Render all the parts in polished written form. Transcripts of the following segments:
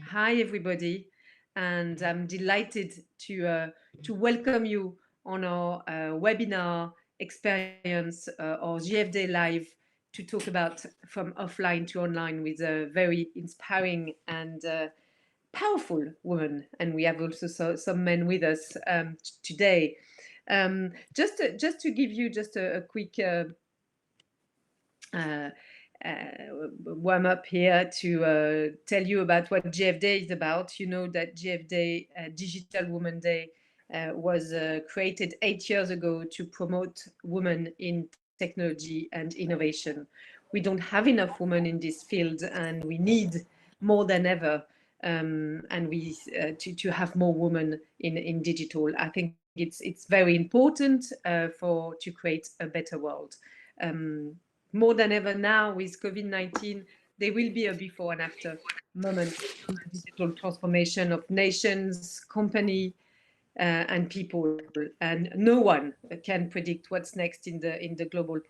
Hi, everybody, and I'm delighted to welcome you on our webinar experience or JFD Live to talk about from offline to online with a very inspiring and powerful woman. And we have also some men with us today. Just to give you just a quick uh, warm up here to tell you about what JFD is about. You know that JFD, Digital Women Day, was created 8 years ago to promote women in technology and innovation. We don't have enough women in this field, and we need more than ever. And we to have more women in digital. I think it's very important to create a better world. Um, More than ever now with COVID-19, there will be a before and after moment in the digital transformation of nations, company, and people. And no one can predict what's next in the global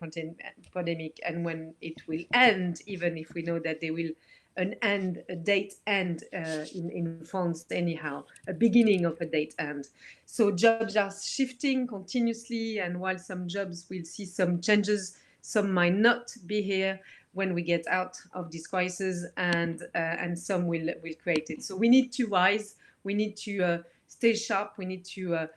pandemic and when it will end, even if we know that there will a date end in France anyhow, a beginning of a date end. So jobs are shifting continuously, and while some jobs will see some changes, some might not be here when we get out of this crisis, and some will create it. So we need to rise. We need to stay sharp. We need to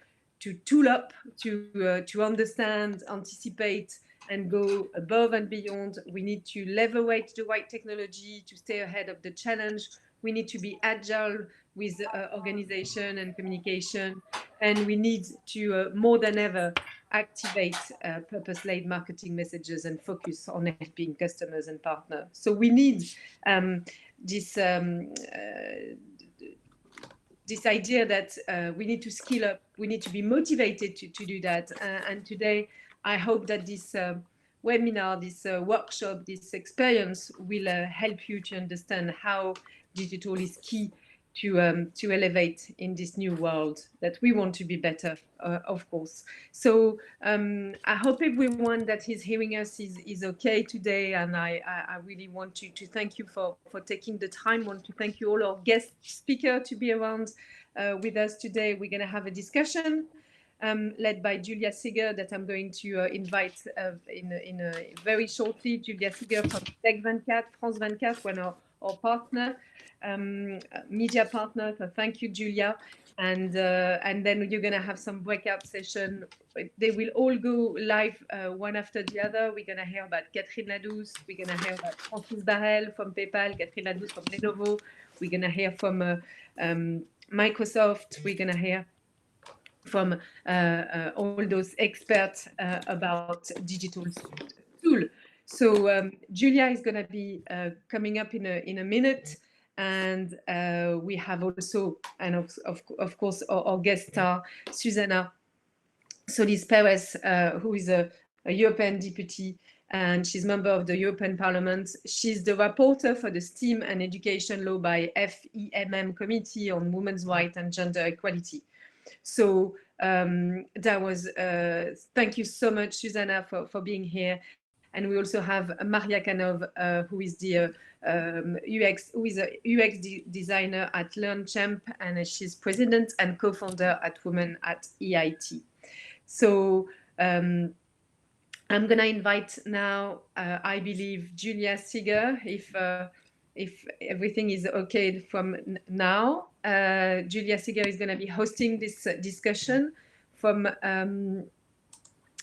tool up to understand, anticipate, and go above and beyond. We need to leverage the right technology to stay ahead of the challenge. We need to be agile with organization and communication, and we need to more than ever activate purpose-led marketing messages and focus on helping customers and partners. So we need this this idea that we need to skill up, we need to be motivated to do that. And today, I hope that this webinar, this workshop, this experience will help you to understand how digital is key to elevate in this new world that we want to be better, of course. So I hope everyone that is hearing us is okay today, and I really want to thank you for taking the time. I want to thank you all our guest speaker to be around with us today. We're going to have a discussion led by Julia Seeger that I'm going to invite in very shortly. Julia Seeger from Tech 24, France 24, one of our partner, media partner. So thank you, Julia. And then you're going to have some breakout session. They will all go live one after the other. We're going to hear about Catherine Ladouce. We're going to hear about Francis Barrel from PayPal, Catherine Ladouce from Lenovo. We're going to hear from Microsoft. We're going to hear from all those experts about digital tool. So Julia is going to be coming up in a minute, and we have also, and of course, our guest star, Susanna Solis Perez, who is a European deputy, and she's member of the European Parliament. She's the rapporteur for the STEAM and Education Law by FEMM Committee on Women's Rights and Gender Equality. So that was, thank you so much, Susanna, for being here. And we also have Maria Kanov, who is the UX designer at LearnChamp, and she's president and co-founder at Women at EIT. So I'm going to invite now, I believe, Julia Seeger, if everything is okay from now. Julia Seeger is going to be hosting this discussion from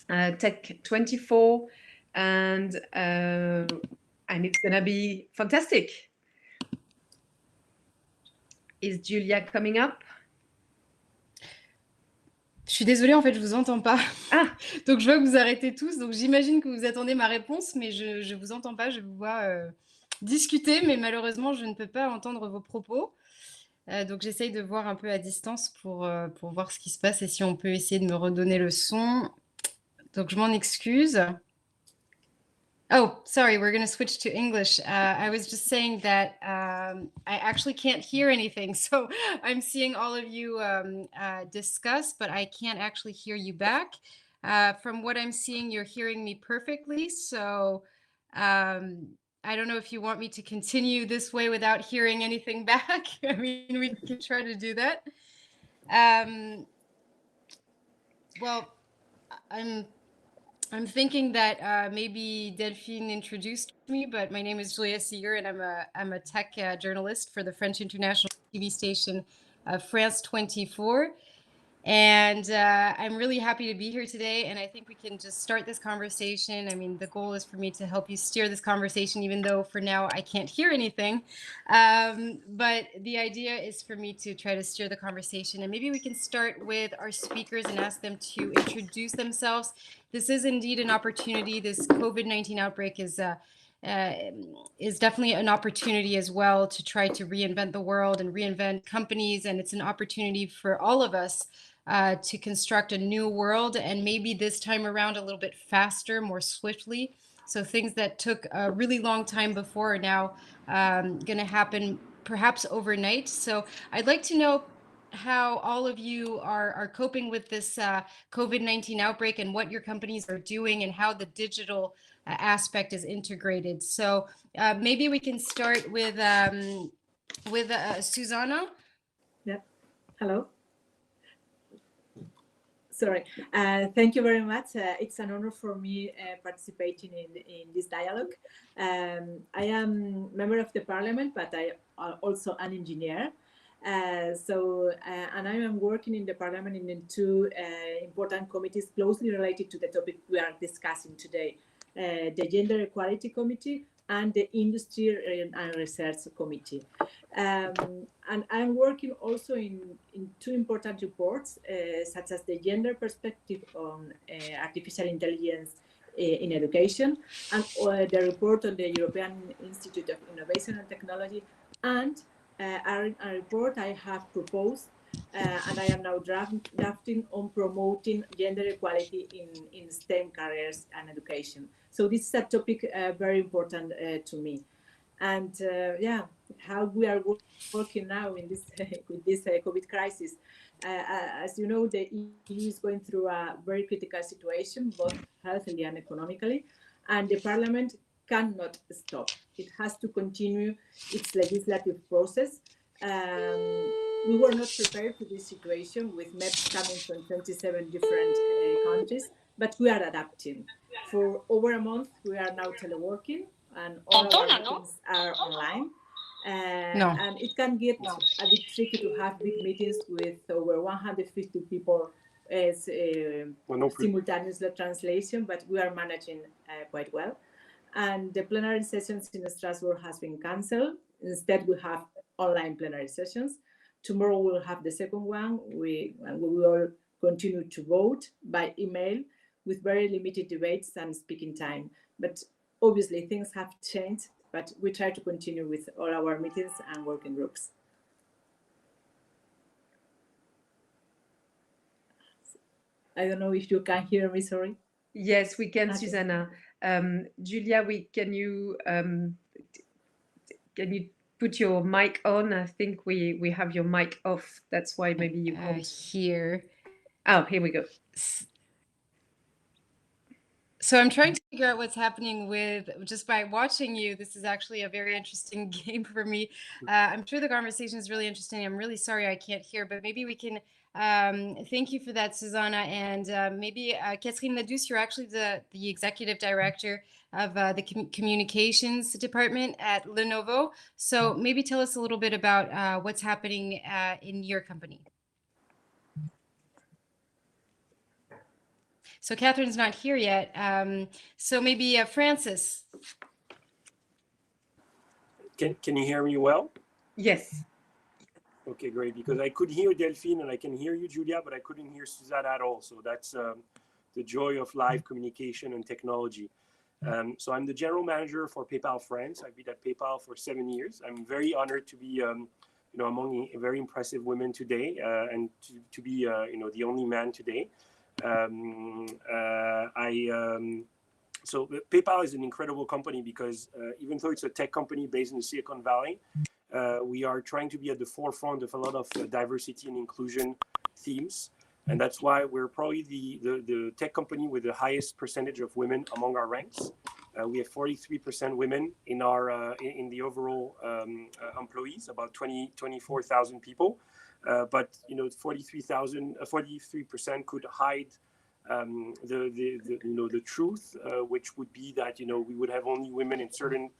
Tech 24, and it's going to be fantastic. Is Julia coming up? Je suis désolée, en fait, je vous entends pas. Ah. Donc, je vois que vous arrêtez tous. Donc, j'imagine que vous attendez ma réponse, mais je vous entends pas. Je vous vois discuter, mais malheureusement, je ne peux pas entendre vos propos. Donc, j'essaye de voir un peu à distance pour voir ce qui se passe et si on peut essayer de me redonner le son. Donc, je m'en excuse. Oh, sorry, we're going to switch to English. I was just saying that I actually can't hear anything. So I'm seeing all of you discuss, but I can't actually hear you back. From what I'm seeing, you're hearing me perfectly. So I don't know if you want me to continue this way without hearing anything back. I mean, we can try to do that. Well, I'm thinking that maybe Delphine introduced me, but my name is Julia Seeger, and I'm a tech journalist for the French international TV station France 24. And I'm really happy to be here today, and I think we can just start this conversation. I mean, the goal is for me to help you steer this conversation, even though for now I can't hear anything. But the idea is for me to try to steer the conversation, and maybe we can start with our speakers and ask them to introduce themselves. This is indeed an opportunity. This COVID-19 outbreak is definitely an opportunity as well to try to reinvent the world and reinvent companies, and it's an opportunity for all of us to construct a new world, and maybe this time around a little bit faster, more swiftly. So things that took a really long time before are now going to happen perhaps overnight. So I'd like to know how all of you are coping with this COVID-19 outbreak, and what your companies are doing, and how the digital aspect is integrated. So maybe we can start with Susanna. Yeah. Hello. Sorry. Thank you very much. It's an honor for me participating in this dialogue. I am a member of the parliament, but I am also an engineer. And I am working in the parliament in two important committees closely related to the topic we are discussing today, the Gender Equality Committee and the Industry and Research Committee. And I'm working also in two important reports, such as the gender perspective on artificial intelligence in education, and the report on the European Institute of Innovation and Technology, and a report I have proposed, and I am now drafting on promoting gender equality in STEM careers and education. So this is a topic very important to me. And yeah, how we are working now in this with this COVID crisis. As you know, the EU is going through a very critical situation, both healthily and economically, and the Parliament cannot stop. It has to continue its legislative process. We were not prepared for this situation with MEPs coming from 27 different countries, but we are adapting. For over a month, we are now teleworking, and all our meetings are online. And it can get a bit tricky to have big meetings with over 150 people as simultaneous translation, but we are managing quite well. And the plenary sessions in Strasbourg has been cancelled. Instead, we have online plenary sessions. Tomorrow we'll have the second one. We will continue to vote by email with very limited debates and speaking time. But obviously things have changed, but we try to continue with all our meetings and working groups. I don't know if you can hear me, sorry. Yes, we can, Okay. Susanna. Julia, can you put your mic on? I think we have your mic off. That's why maybe you can't hear. Oh, here we go. So I'm trying to figure out what's happening with, just by watching you. This is actually a very interesting game for me. I'm sure the conversation is really interesting. I'm really sorry I can't hear, but maybe we can, thank you for that, Susanna. And maybe Catherine Ladouce, you're actually the executive director of the communications department at Lenovo. So maybe tell us a little bit about what's happening in your company. So Catherine's not here yet. So maybe Francis. Can you hear me well? Yes. Okay, great. Because I could hear Delphine and I can hear you, Julia, but I couldn't hear Suzanne at all. So that's the joy of live communication and technology. So I'm the general manager for PayPal France. I've been at PayPal for 7 years. I'm very honored to be among very impressive women today, and to be the only man today. So PayPal is an incredible company because even though it's a tech company based in the Silicon Valley, we are trying to be at the forefront of a lot of diversity and inclusion themes. And that's why we're probably the tech company with the highest percentage of women among our ranks. We have 43% women in our in the overall employees, about 24,000 people. But 43% could hide the truth, which would be that we would have only women in certain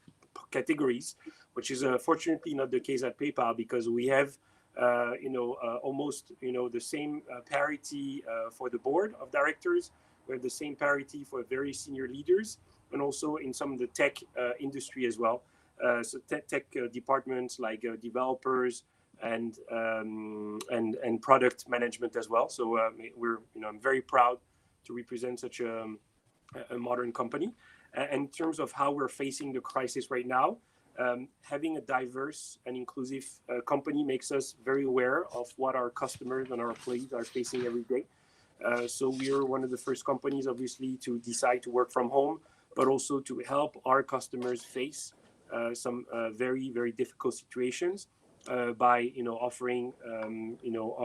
categories, which is fortunately not the case at PayPal, because we have almost the same parity for the board of directors. We have the same parity for very senior leaders, and also in some of the tech industry as well. So tech departments like developers and product management as well. So I'm very proud to represent such a modern company. And in terms of how we're facing the crisis right now, having a diverse and inclusive company makes us very aware of what our customers and our employees are facing every day. So we are one of the first companies, obviously, to decide to work from home, but also to help our customers face some very, very difficult situations by offering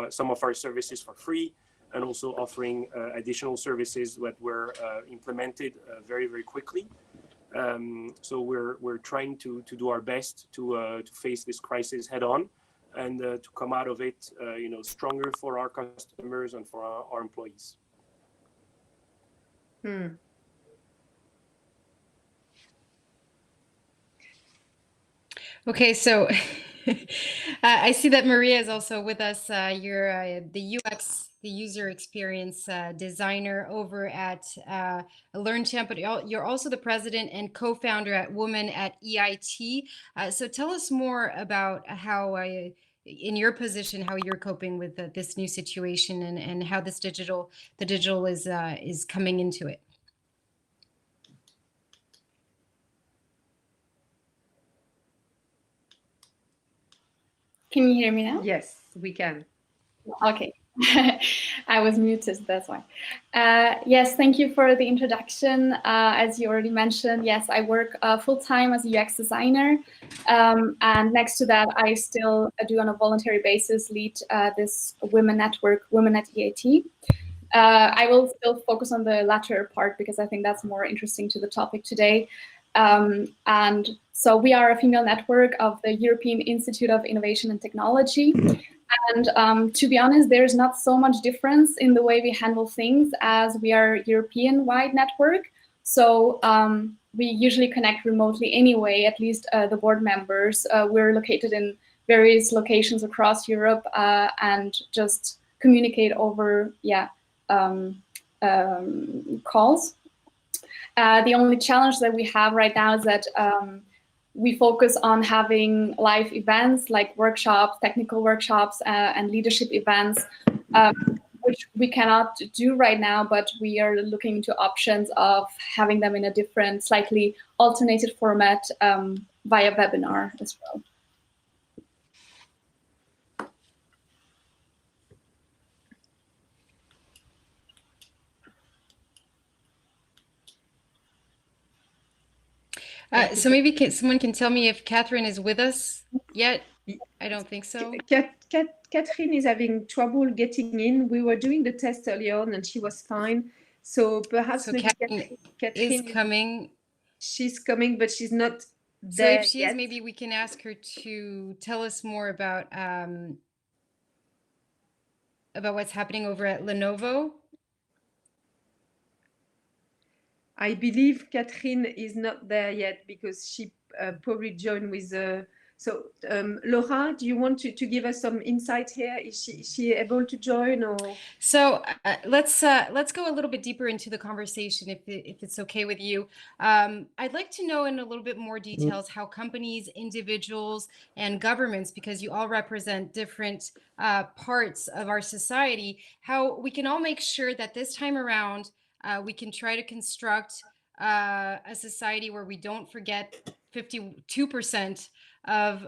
some of our services for free, and also offering additional services that were implemented very, very quickly. So we're trying to do our best to face this crisis head on, and to come out of it stronger for our customers and for our employees. Okay, so I see that Maria is also with us. You're the UX, the user experience designer over at LearnChamp, but you're also the president and co-founder at Women at EIT. So tell us more about how, in your position, how you're coping with this new situation, and how the digital is coming into it. Can you hear me now? Yes, we can. Okay. I was muted, that's why. Yes, thank you for the introduction. As you already mentioned, yes, I work full-time as a UX designer. And next to that, I still do on a voluntary basis lead this women network, Women at EIT. I will still focus on the latter part because I think that's more interesting to the topic today. And so we are a female network of the European Institute of Innovation and Technology. And to be honest, there's not so much difference in the way we handle things, as we are a European-wide network. So we usually connect remotely anyway, at least the board members. We're located in various locations across Europe and just communicate over calls. The only challenge that we have right now is that we focus on having live events like workshops, technical workshops, and leadership events, which we cannot do right now, but we are looking into options of having them in a different, slightly alternated format via webinar as well. So maybe someone can tell me if Catherine is with us yet? I don't think so. Catherine is having trouble getting in. We were doing the test earlier on and she was fine. So perhaps Catherine is coming. She's coming, but she's not there. So if she is, maybe we can ask her to tell us more about what's happening over at Lenovo. I believe Catherine is not there yet because she probably joined with. So Laura, do you want to give us some insight here? Is she able to join, or? So let's go a little bit deeper into the conversation, if it's okay with you. I'd like to know in a little bit more details how companies, individuals, and governments, because you all represent different parts of our society, how we can all make sure that this time around we can try to construct a society where we don't forget 52% of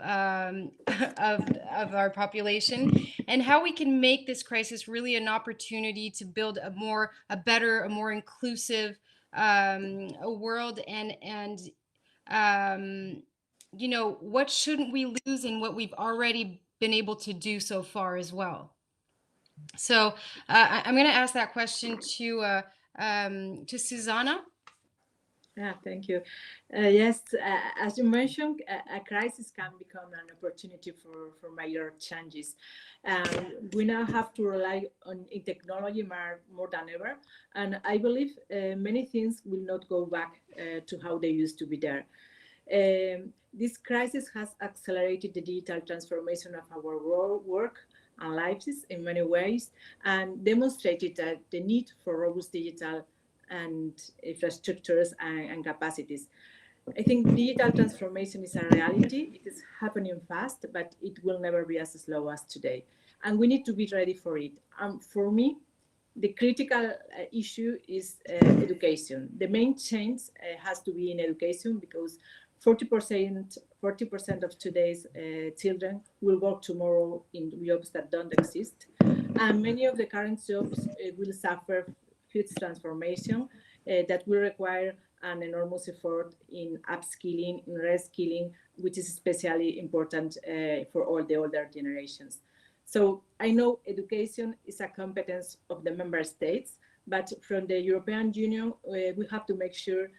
our population, and how we can make this crisis really an opportunity to build a better, a more inclusive world, and what shouldn't we lose in what we've already been able to do so far as well. So I'm going to ask that question to Susanna. Yeah, thank you. Yes, as you mentioned, a crisis can become an opportunity for major changes. We now have to rely on technology more than ever, and I believe many things will not go back to how they used to be there. This crisis has accelerated the digital transformation of our work and lives in many ways, and demonstrated that the need for robust digital and infrastructures and capacities. I think digital transformation is a reality. It is happening fast, but it will never be as slow as today. And we need to be ready for it. For me, the critical issue is education. The main change has to be in education, because 40% of today's children will work tomorrow in jobs that don't exist. And many of the current jobs will suffer huge transformation that will require an enormous effort in upskilling, in reskilling, which is especially important for all the older generations. So I know education is a competence of the member states, but from the European Union, we have to make sure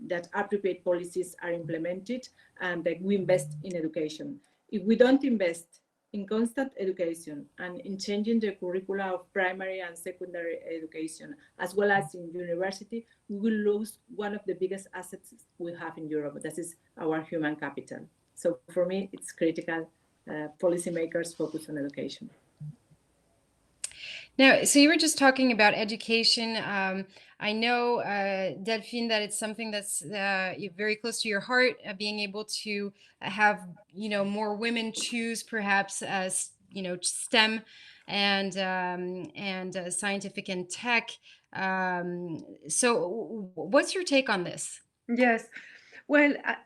that appropriate policies are implemented and that we invest in education. If we don't invest in constant education and in changing the curricula of primary and secondary education, as well as in university, we will lose one of the biggest assets we have in Europe. That is our human capital. So for me, it's critical policymakers focus on education. Now, so you were just talking about education. I know, Delphine, that it's something that's very close to your heart, being able to have, more women choose perhaps, STEM and scientific and tech. So what's your take on this? Yes. Well, I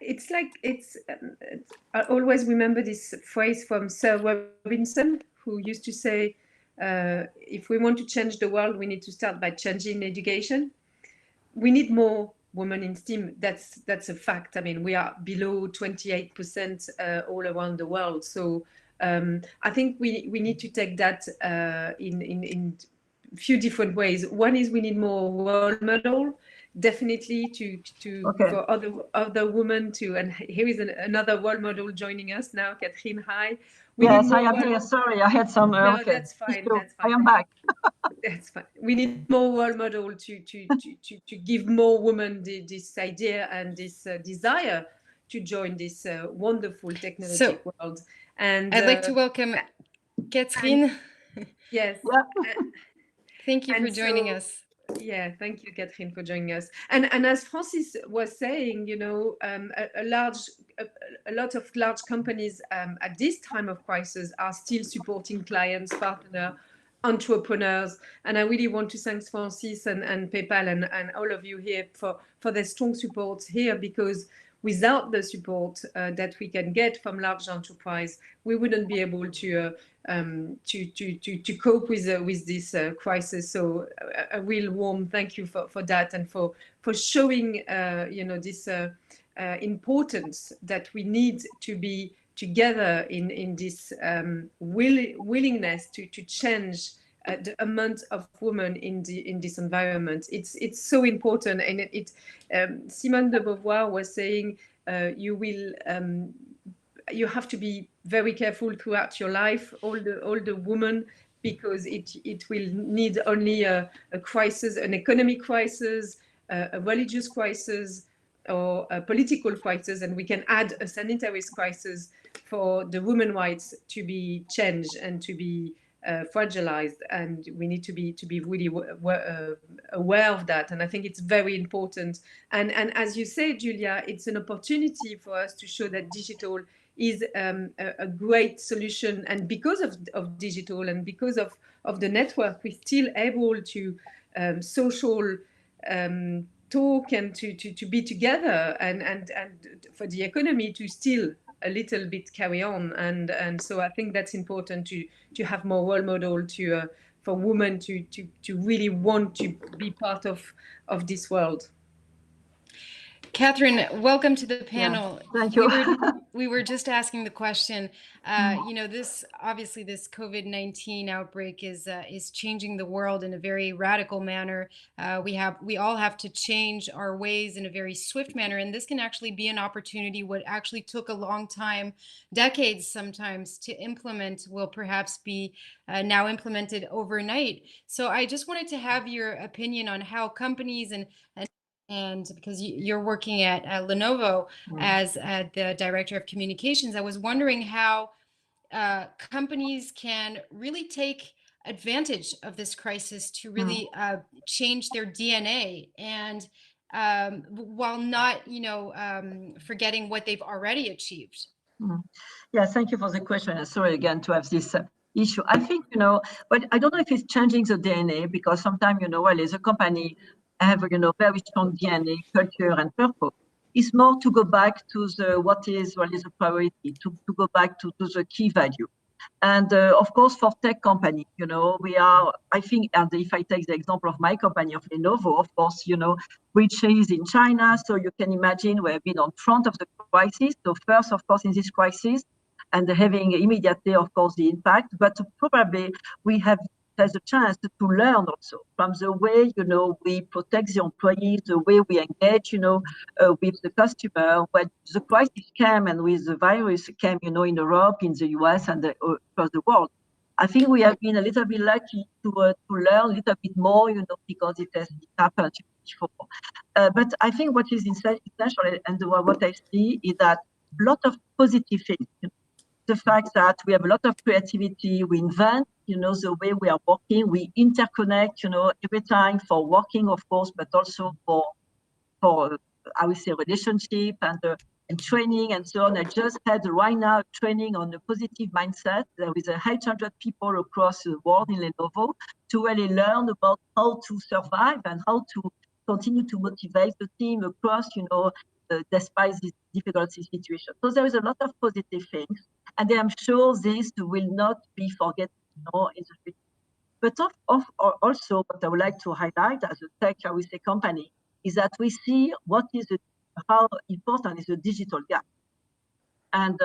always remember this phrase from Sir Robinson, who used to say, if we want to change the world, we need to start by changing education. We need more women in STEM. That's a fact. I mean, we are below 28% all around the world. So I think we need to take that in few different ways. One is we need more role model, definitely for other women to. And here is another role model joining us now, Catherine. Hi. Yes, I am here. Sorry, I had some. No, that's fine. That's fine. I am back. That's fine. We need more role model to give more women this idea and this desire to join this wonderful technology world. And I'd like to welcome Catherine. Yes. Thank you for joining us. Yeah, thank you, Catherine, for joining us. And as Francis was saying, a lot of large companies at this time of crisis are still supporting clients, partners, entrepreneurs. And I really want to thank Francis and PayPal and all of you here for their strong support here, because without the support that we can get from large enterprise, we wouldn't be able to cope with this crisis. So a real warm thank you for that, and for showing this importance that we need to be together in this willingness to change the amount of women in this environment. It's so important. And Simone de Beauvoir was saying you have to be very careful throughout your life, all the women, because it will need only a crisis, an economic crisis, a religious crisis, or a political crisis, and we can add a sanitary crisis for the women's rights to be changed and to be fragilized. And we need to be really aware of that. And I think it's very important. And as you say, Julia, it's an opportunity for us to show that digital is a great solution. And because of digital and because of the network, we're still able to social talk and to be together, and for the economy to still a little bit carry on. And so I think that's important to have more role model for women to really want to be part of this world. Catherine, welcome to the panel. Yeah, thank you. We were just asking the question, you know, this COVID-19 outbreak is changing the world in a very radical manner. We all have to change our ways in a very swift manner, and this can actually be an opportunity. What actually took a long time, decades sometimes, to implement will perhaps be now implemented overnight. So I just wanted to have your opinion on how companies and because you're working at Lenovo as the director of communications, I was wondering how companies can really take advantage of this crisis to really change their DNA, and while not, you know, forgetting what they've already achieved. Yeah, thank you for the question. And sorry again to have this issue. I think, you know, but I don't know if it's changing the DNA, because sometimes, you know, well, as a company have, you know, very strong DNA, culture and purpose. It's more to go back to the what is a priority, to go back to the key value. And of course, for tech company, you know, we are, I think, and if I take the example of my company, of Lenovo, of course, you know, which is in China. So you can imagine we have been on front of the crisis. So first, of course, in this crisis, and having immediately, of course, the impact, but probably we have has a chance to learn also from the way, you know, we protect the employees, the way we engage, you know, with the customer. When the crisis came and with the virus came, you know, in Europe, in the US, and across the world, I think we have been a little bit lucky to learn a little bit more, you know, because it has happened before. But I think what is essential, and what I see, is that a lot of positive things. You know, the fact that we have a lot of creativity, we invent, you know, the way we are working, we interconnect, you know, every time for working, of course, but also for I would say relationship and training and so on. I just had right now training on a positive mindset with 800 people across the world in Lenovo to really learn about how to survive and how to continue to motivate the team across, you know, despite this difficult situation. So there is a lot of positive things, and I'm sure this will not be forgotten, you know, in the future. But also, what I would like to highlight as a tech, I would say, company, is that we see how important is the digital gap. And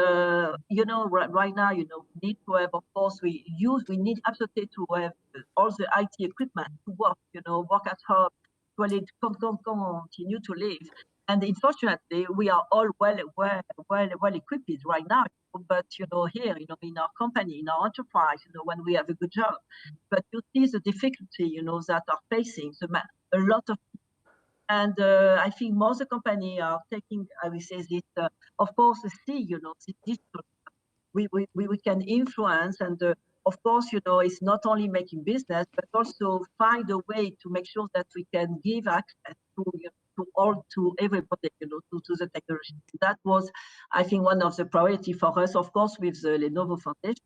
you know, right now, you know, we need to have, of course, we need absolutely to have all the IT equipment to work, you know, work at home, to continue to live. And unfortunately, we are all well equipped right now. But you know, here, you know, in our company, in our enterprise, you know, when we have a good job, but you see the difficulty, you know, that are facing a lot of people. And I think most of the company are taking, I will say this, of course, see, you know, the digital. We can influence, and of course, you know, it's not only making business, but also find a way to make sure that we can give access to, you know, to everybody, you know, to the technology. That was, I think, one of the priority for us, of course, with the Lenovo Foundation.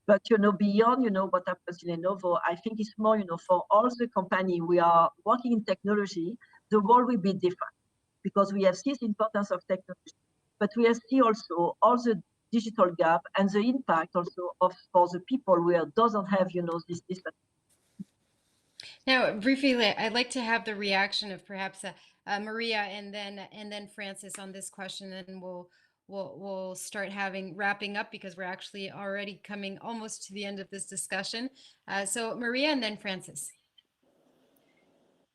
But, you know, beyond, you know, what happens in Lenovo, I think it's more, you know, for all the company, we are working in technology, the world will be different, because we have seen the importance of technology, but we have seen also all the digital gap and the impact also for the people who doesn't have, you know, this. Now, briefly, I'd like to have the reaction of perhaps Maria and then Francis on this question, and we'll start wrapping up, because we're actually already coming almost to the end of this discussion. So Maria and then Francis.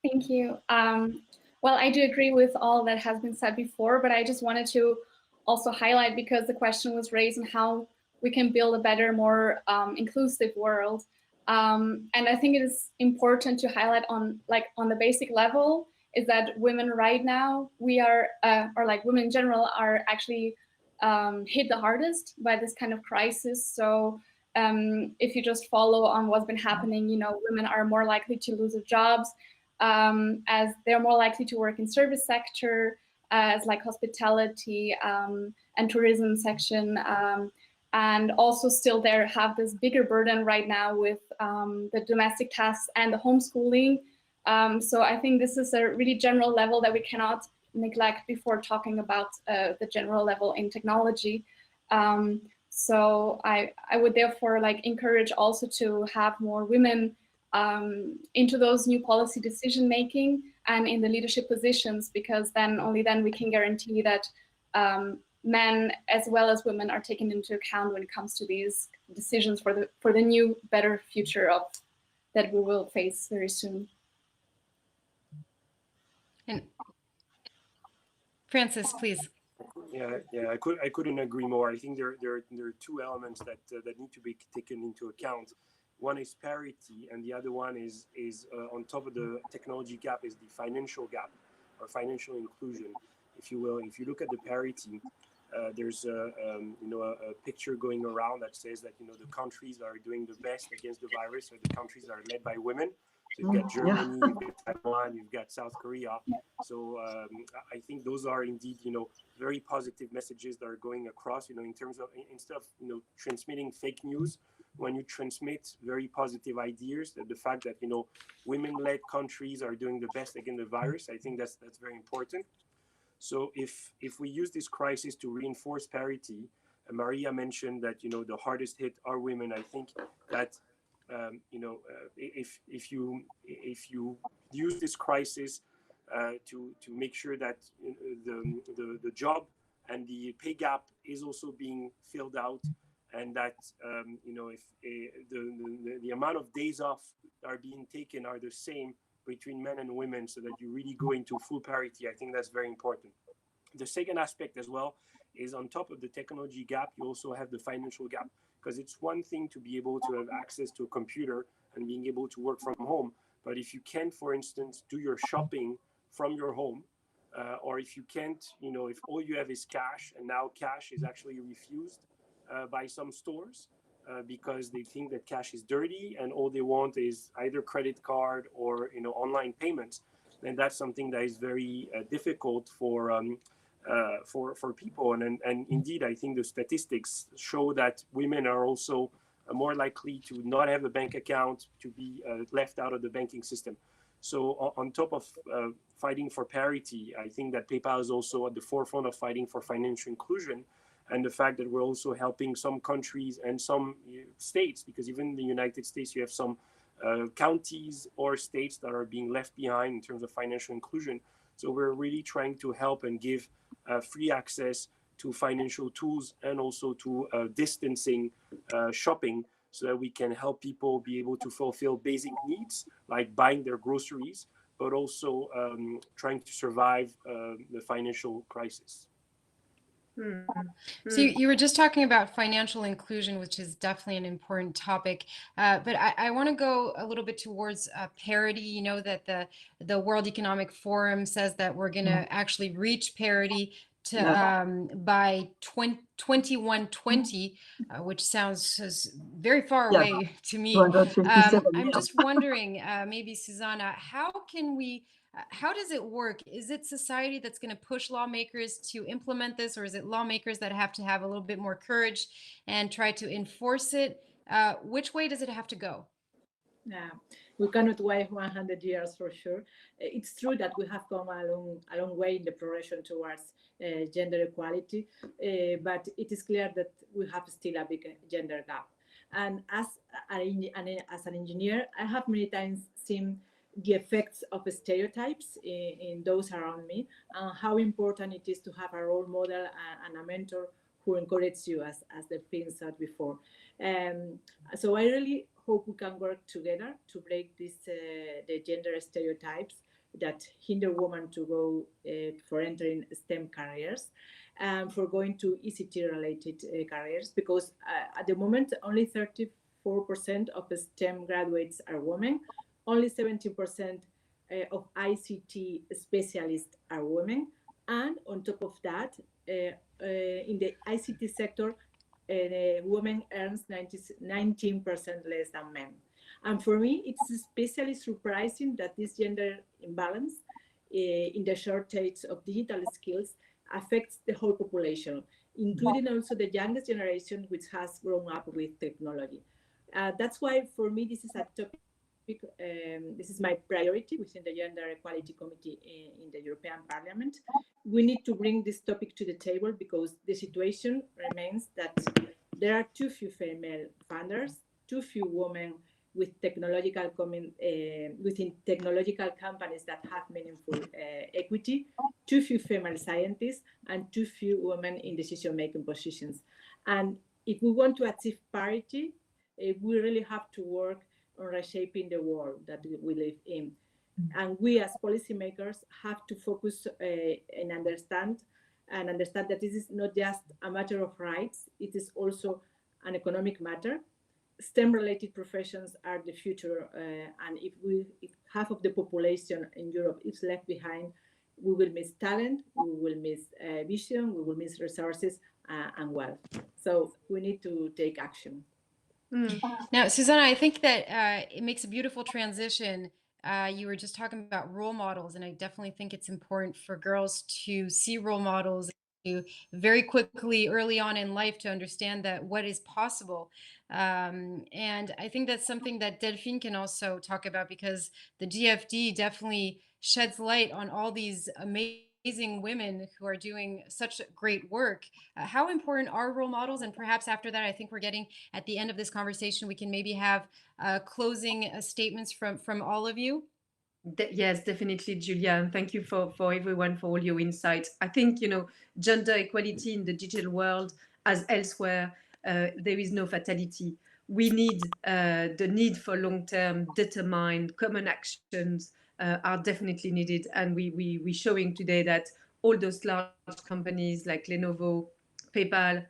Thank you. Well, I do agree with all that has been said before, but I just wanted to also highlight, because the question was raised on how we can build a better, more inclusive world. And I think it is important to highlight on the basic level is that women right now, we are, or like women in general, are actually hit the hardest by this kind of crisis. So if you just follow on what's been happening, you know, women are more likely to lose their jobs, as they're more likely to work in service sector, as like hospitality and tourism section. And also still there have this bigger burden right now with the domestic tasks and the homeschooling. So I think this is a really general level that we cannot neglect before talking about the general level in technology. So I would therefore like encourage also to have more women into those new policy decision making, and in the leadership positions, because then only then we can guarantee that men as well as women are taken into account when it comes to these decisions for the new, better future that we will face very soon. And Francis, please. Yeah, I couldn't agree more. I think there are two elements that need to be taken into account. One is parity, and the other one is on top of the technology gap is the financial gap, or financial inclusion, if you will. If you look at the parity, there's a picture going around that says that the countries that are doing the best against the virus are the countries that are led by women. So you've got Germany, you've got Taiwan, you've got South Korea. So I think those are indeed very positive messages that are going across. In terms of, instead of transmitting fake news, when you transmit very positive ideas, that the fact that women-led countries are doing the best against the virus, I think that's very important. So if we use this crisis to reinforce parity, Maria mentioned that the hardest hit are women. I think that if you use this crisis to make sure that the job and the pay gap is also being filled out, and that if the amount of days off that are being taken are the same between men and women, so that you really go into full parity, I think that's very important. The second aspect as well is, on top of the technology gap, you also have the financial gap, because it's one thing to be able to have access to a computer and being able to work from home, but if you can't, for instance, do your shopping from your home, or if you can't, if all you have is cash, and now cash is actually refused by some stores because they think that cash is dirty and all they want is either credit card or online payments, then that's something that is very difficult for people. And indeed, I think the statistics show that women are also more likely to not have a bank account, to be left out of the banking system. So on top of fighting for parity, I think that PayPal is also at the forefront of fighting for financial inclusion, and the fact that we're also helping some countries and some states, because even in the United States, you have some counties or states that are being left behind in terms of financial inclusion. So we're really trying to help and give free access to financial tools, and also to distancing shopping, so that we can help people be able to fulfill basic needs like buying their groceries, but also trying to survive the financial crisis. So you were just talking about financial inclusion, which is definitely an important topic. But I want to go a little bit towards parity. You know that the World Economic Forum says that we're going to actually reach parity by 2120, which sounds very far away to me. I'm just wondering, maybe Susanna, how does it work? Is it society that's going to push lawmakers to implement this, or is it lawmakers that have to have a little bit more courage and try to enforce it? Which way does it have to go? Yeah, we cannot wait 100 years for sure. It's true that we have come a long way in the progression towards gender equality, but it is clear that we have still a big gender gap. And as an engineer, I have many times seen the effects of stereotypes in those around me, and how important it is to have a role model and a mentor who encourages you, as the Pin said before. So I really hope we can work together to break the gender stereotypes that hinder women to go for entering STEM careers, and for going to ECT-related careers, because at the moment only 34% of STEM graduates are women. Only 70% of ICT specialists are women, and on top of that, in the ICT sector, women earns 19% less than men. And for me, it's especially surprising that this gender imbalance in the shortage of digital skills affects the whole population, including also the youngest generation, which has grown up with technology. That's why, for me, this is a topic. This is my priority within the Gender Equality Committee in the European Parliament. We need to bring this topic to the table, because the situation remains that there are too few female founders, too few women with technological within technological companies that have meaningful equity, too few female scientists, and too few women in decision-making positions. And if we want to achieve parity, we really have to work on reshaping the world that we live in. And we as policymakers have to focus and understand that this is not just a matter of rights, it is also an economic matter. STEM-related professions are the future, and if half of the population in Europe is left behind, we will miss talent, we will miss vision, we will miss resources and wealth. So we need to take action. Now, Susanna, I think that it makes a beautiful transition. You were just talking about role models, and I definitely think it's important for girls to see role models to very quickly, early on in life, to understand that what is possible. And I think that's something that Delphine can also talk about, because the JFD definitely sheds light on all these amazing women who are doing such great work. How important are role models? And perhaps after that, I think we're getting at the end of this conversation, we can maybe have closing statements from all of you. Yes, definitely, Julia, and thank you for everyone for all your insights. I think, gender equality in the digital world, as elsewhere, there is no fatality. We need the need for long-term, determined, common actions are definitely needed, and we're showing today that all those large companies like Lenovo, PayPal,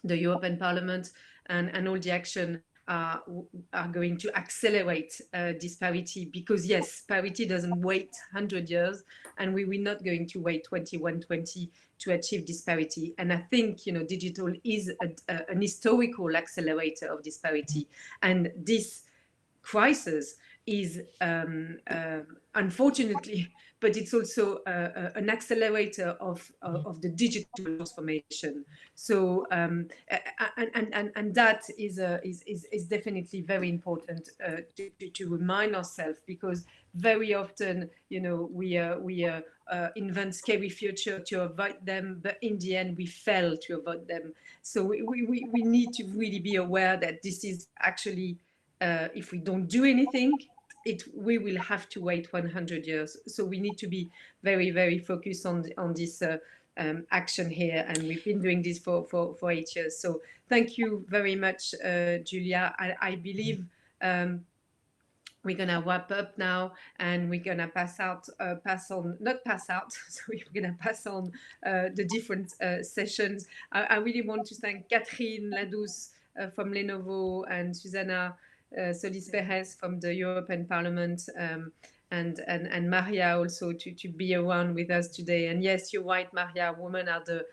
the European Parliament, and all the action are going to accelerate this parity, because yes, parity doesn't wait 100 years, and we will not going to wait 2120 to achieve this parity. And I think digital is an historical accelerator of this parity, and this crisis is unfortunately, but it's also an accelerator of the digital transformation. So and that is definitely very important to remind ourselves, because very often we invent scary future to avoid them, but in the end we fail to avoid them. So we need to really be aware that this is actually if we don't do anything, we will have to wait 100 years. So we need to be very, very focused on this action here, and we've been doing this for 8 years. So thank you very much, Julia. I believe we're gonna wrap up now, and we're gonna pass on the different sessions. I really want to thank Catherine Ladouce from Lenovo, and Susanna Solis Perez from the European Parliament, and Maria also to be around with us today. And yes, you're right, Maria, women are the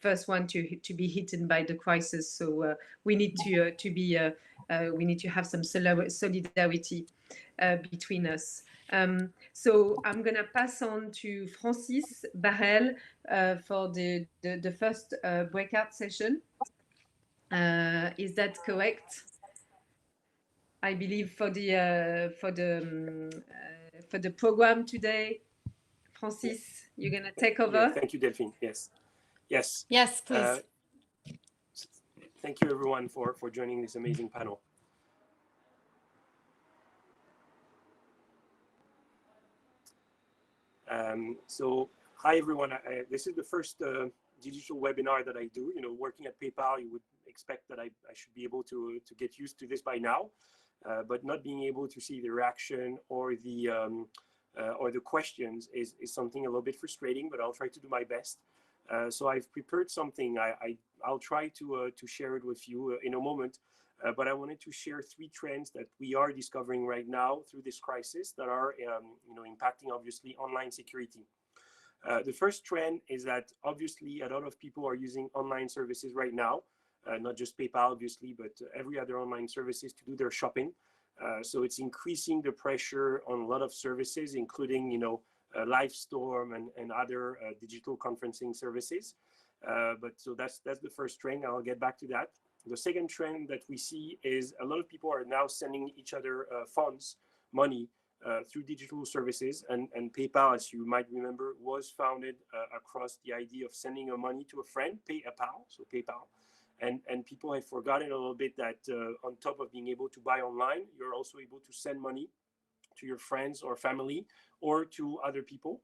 first one to be hit by the crisis. So we need we need to have some solidarity between us. So I'm gonna pass on to Francis Barrel for the first breakout session. Is that correct? I believe for the program today. Francis, you're gonna take over. Yeah, thank you, Delphine. Yes, please. Thank you, everyone, for joining this amazing panel. So hi, everyone. This is the first digital webinar that I do. Working at PayPal, you would expect that I should be able to get used to this by now. But not being able to see the reaction or the questions is something a little bit frustrating, but I'll try to do my best. So I've prepared something. I'll try to share it with you in a moment, but I wanted to share 3 trends that we are discovering right now through this crisis that are impacting, obviously, online security. The first trend is that obviously a lot of people are using online services right now. Not just PayPal, obviously, but every other online services to do their shopping. So it's increasing the pressure on a lot of services, including, Livestorm and other digital conferencing services. But so that's the first trend. I'll get back to that. The second trend that we see is a lot of people are now sending each other funds, money, through digital services. And PayPal, as you might remember, was founded across the idea of sending your money to a friend, PayPal, so PayPal. And people have forgotten a little bit that on top of being able to buy online, you're also able to send money to your friends or family or to other people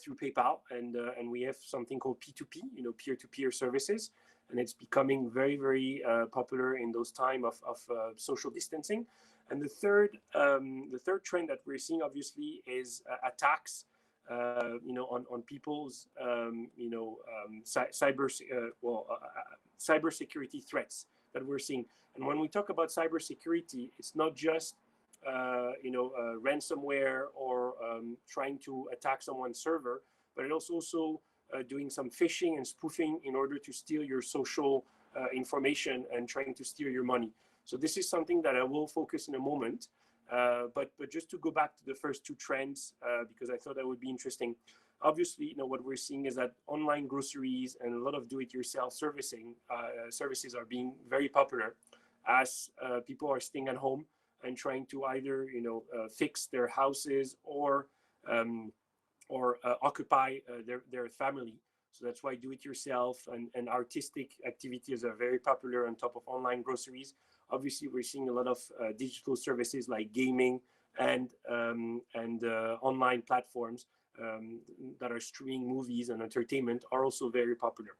through PayPal. And we have something called P2P, peer-to-peer services. And it's becoming very, very popular in those time of social distancing. And the third trend that we're seeing, obviously, is attacks, on people's, cybersecurity threats that we're seeing. And when we talk about cybersecurity, it's not just ransomware or trying to attack someone's server, but it's also doing some phishing and spoofing in order to steal your social information and trying to steal your money. So this is something that I will focus in a moment. But just to go back to the first two trends, because I thought that would be interesting. Obviously, what we're seeing is that online groceries and a lot of do-it-yourself services are being very popular as people are staying at home and trying to either fix their houses or occupy their family. So that's why do-it-yourself and artistic activities are very popular on top of online groceries. Obviously, we're seeing a lot of digital services like gaming and online platforms that are streaming movies and entertainment are also very popular.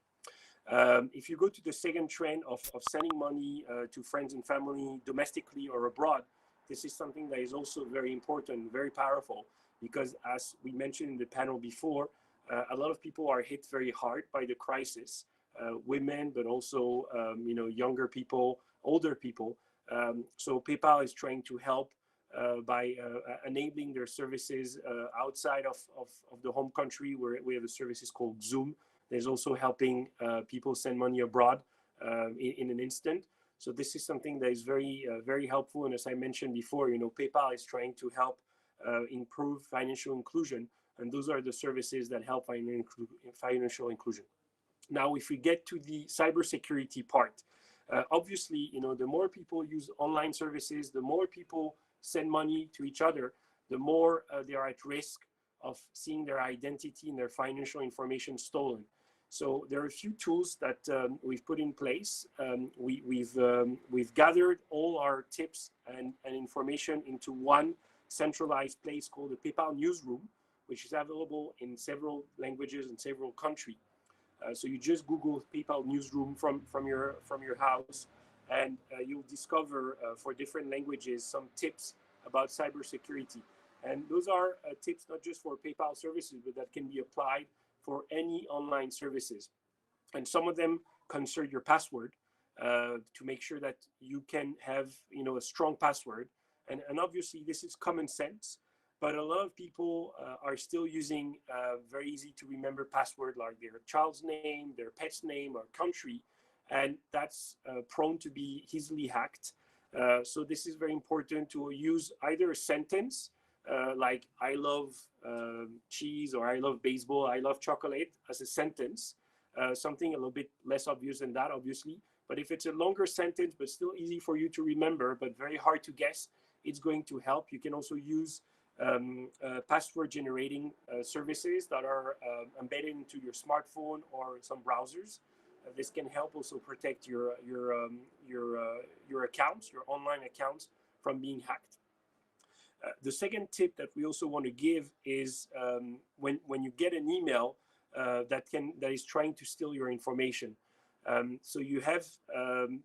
If you go to the second trend of sending money to friends and family domestically or abroad, this is something that is also very important, very powerful, because as we mentioned in the panel before, a lot of people are hit very hard by the crisis, women, but also younger people, older people. So PayPal is trying to help by enabling their services outside of the home country, where we have a services called Zoom. There's also helping people send money abroad in an instant. So this is something that is very, very helpful. And as I mentioned before, PayPal is trying to help improve financial inclusion. And those are the services that help financial inclusion. Now, if we get to the cybersecurity part, obviously, the more people use online services, the more people send money to each other, the more they are at risk of seeing their identity and their financial information stolen. So there are a few tools that we've put in place. We've gathered all our tips and information into one centralized place called the PayPal Newsroom, which is available in several languages in several countries. So you just Google PayPal Newsroom from your house, and you'll discover for different languages some tips about cybersecurity. And those are tips not just for PayPal services, but that can be applied for any online services. And some of them concern your password to make sure that you can have a strong password. And obviously this is common sense, but a lot of people are still using very easy to remember password like their child's name, their pet's name, or country, and that's prone to be easily hacked. So this is very important to use either a sentence like I love cheese, or I love baseball, I love chocolate as a sentence, something a little bit less obvious than that, obviously. But if it's a longer sentence, but still easy for you to remember, but very hard to guess, it's going to help. You can also use password generating services that are embedded into your smartphone or some browsers. This can help also protect your accounts, your online accounts, from being hacked. The second tip that we also want to give is when you get an email that is trying to steal your information. So you have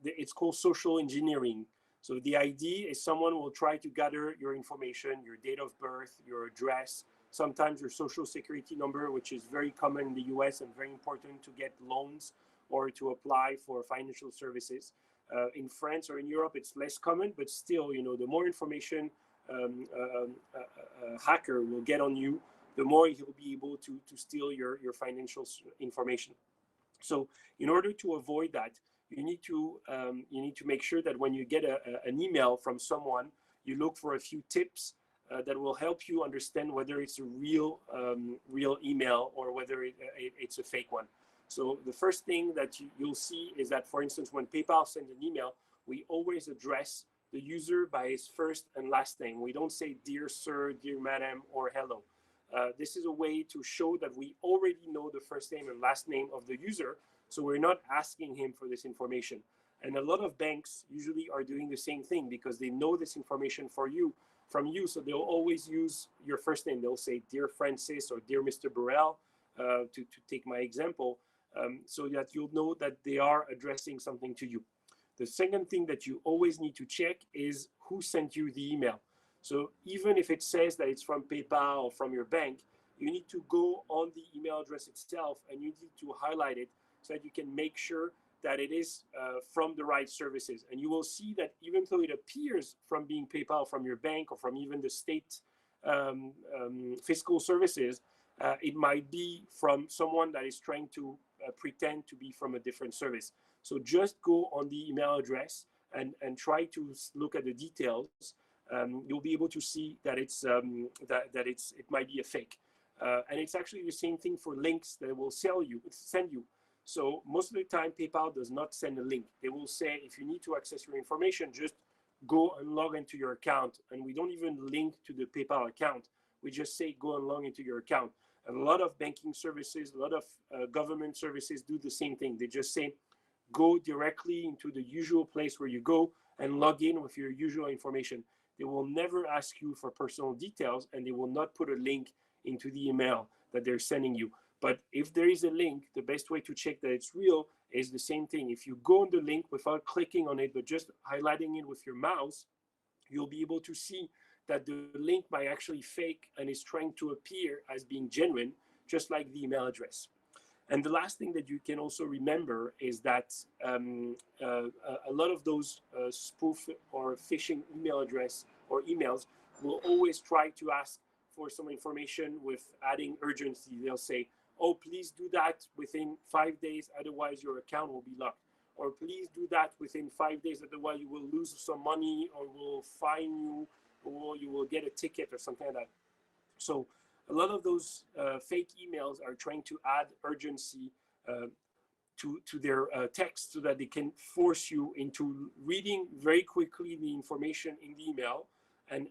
it's called social engineering. So the idea is someone will try to gather your information, your date of birth, your address, sometimes your social security number, which is very common in the US and very important to get loans or to apply for financial services. In France or in Europe, it's less common, but still, the more information a hacker will get on you, the more he'll be able to steal your financial information. So in order to avoid that, you need to make sure that when you get an email from someone, you look for a few tips that will help you understand whether it's a real email or whether it's a fake one. So the first thing that you'll see is that, for instance, when PayPal sends an email, we always address the user by his first and last name. We don't say dear sir, dear madam, or hello. This is a way to show that we already know the first name and last name of the user, So we're not asking him for this information. And a lot of banks usually are doing the same thing because they know this information from you. So they'll always use your first name. They'll say, "Dear Francis," or "Dear Mr. Burrell," to take my example, so that you'll know that they are addressing something to you. The second thing that you always need to check is who sent you the email. So even if it says that it's from PayPal or from your bank, you need to go on the email address itself and you need to highlight it so that you can make sure that it is from the right services. And you will see that even though it appears from being PayPal, from your bank, or from even the state fiscal services, it might be from someone that is trying to pretend to be from a different service. So just go on the email address and try to look at the details. You'll be able to see that it's it might be a fake. And it's actually the same thing for links that it will send you. So most of the time, PayPal does not send a link. They will say, if you need to access your information, just go and log into your account. And we don't even link to the PayPal account. We just say, go and log into your account. And a lot of banking services, a lot of government services do the same thing. They just say, go directly into the usual place where you go and log in with your usual information. They will never ask you for personal details, and they will not put a link into the email that they're sending you. But if there is a link, the best way to check that it's real is the same thing. If you go on the link without clicking on it, but just highlighting it with your mouse, you'll be able to see that the link might actually fake and is trying to appear as being genuine, just like the email address. And the last thing that you can also remember is that a lot of those spoof or phishing email address or emails will always try to ask for some information with adding urgency. They'll say, "Oh, please do that within 5 days, otherwise your account will be locked." Or "Please do that within 5 days, otherwise you will lose some money, or we'll fine you, or you will get a ticket," or something like that. So a lot of those fake emails are trying to add urgency to their text so that they can force you into reading very quickly the information in the email and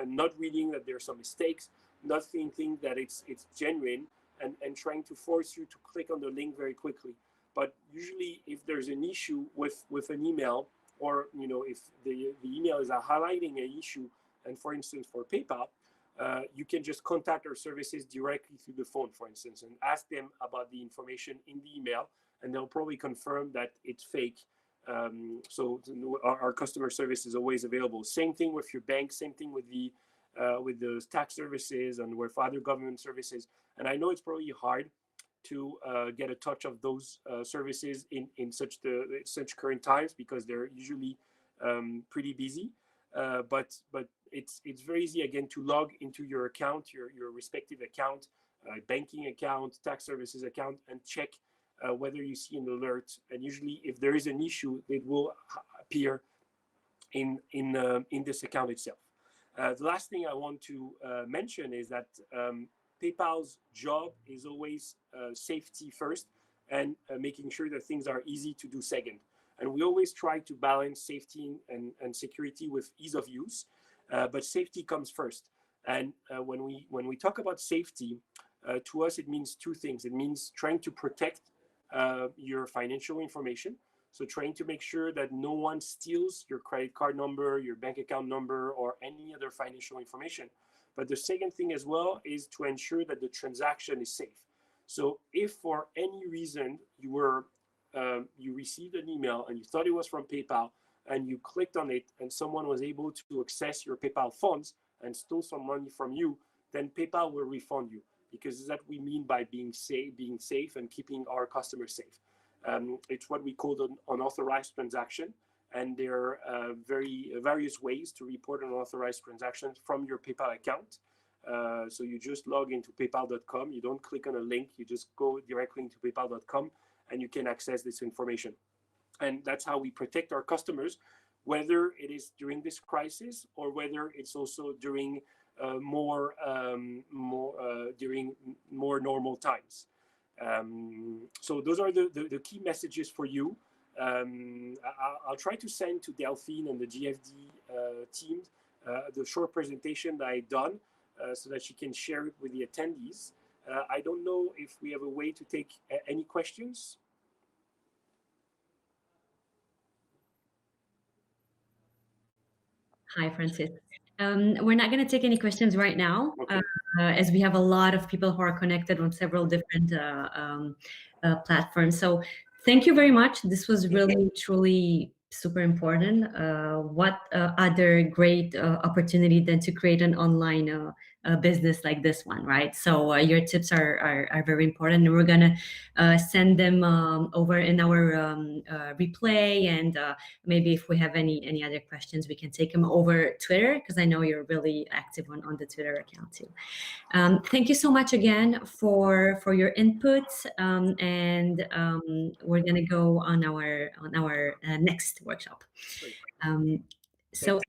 not reading that there are some mistakes, not thinking that it's genuine, and trying to force you to click on the link very quickly. But usually, if there's an issue with an email, or if the email is highlighting an issue, and for instance for PayPal, you can just contact our services directly through the phone, for instance, and ask them about the information in the email, and they'll probably confirm that it's fake. So our customer service is always available. Same thing with your bank, same thing with the tax services and with other government services. And I know it's probably hard to get a touch of those services in such current times, because they're usually pretty busy. But it's very easy, again, to log into your account, your respective account, banking account, tax services account, and check whether you see an alert. And usually, if there is an issue, it will appear in this account itself. The last thing I want to mention is that PayPal's job is always safety first, and making sure that things are easy to do second. And we always try to balance safety and security with ease of use, but safety comes first. And when we talk about safety, to us it means two things. It means trying to protect your financial information, so trying to make sure that no one steals your credit card number, your bank account number, or any other financial information. But the second thing as well is to ensure that the transaction is safe. So if for any reason you received an email and you thought it was from PayPal, and you clicked on it and someone was able to access your PayPal funds and stole some money from you, then PayPal will refund you, because that's what we mean by being safe and keeping our customers safe. It's what we call an unauthorized transaction, and there are various ways to report unauthorized transactions from your PayPal account. So you just log into paypal.com. You don't click on a link. You just go directly into paypal.com, and you can access this information. And that's how we protect our customers, whether it is during this crisis or whether it's also during more normal times. So those are the key messages for you. I'll try to send to Delphine and the JFD team the short presentation that I've done, so that she can share it with the attendees. I don't know if we have a way to take any questions. Hi, Francis. We're not going to take any questions right now, Okay. as we have a lot of people who are connected on several different platforms. So thank you very much. This was really, truly super important. What other great opportunity than to create an online business like this one, right? So your tips are very important, and we're gonna send them over in our replay, and maybe if we have any other questions, we can take them over Twitter, because I know you're really active on the Twitter account too. Thank you so much again for your inputs, and we're gonna go on our next workshop. So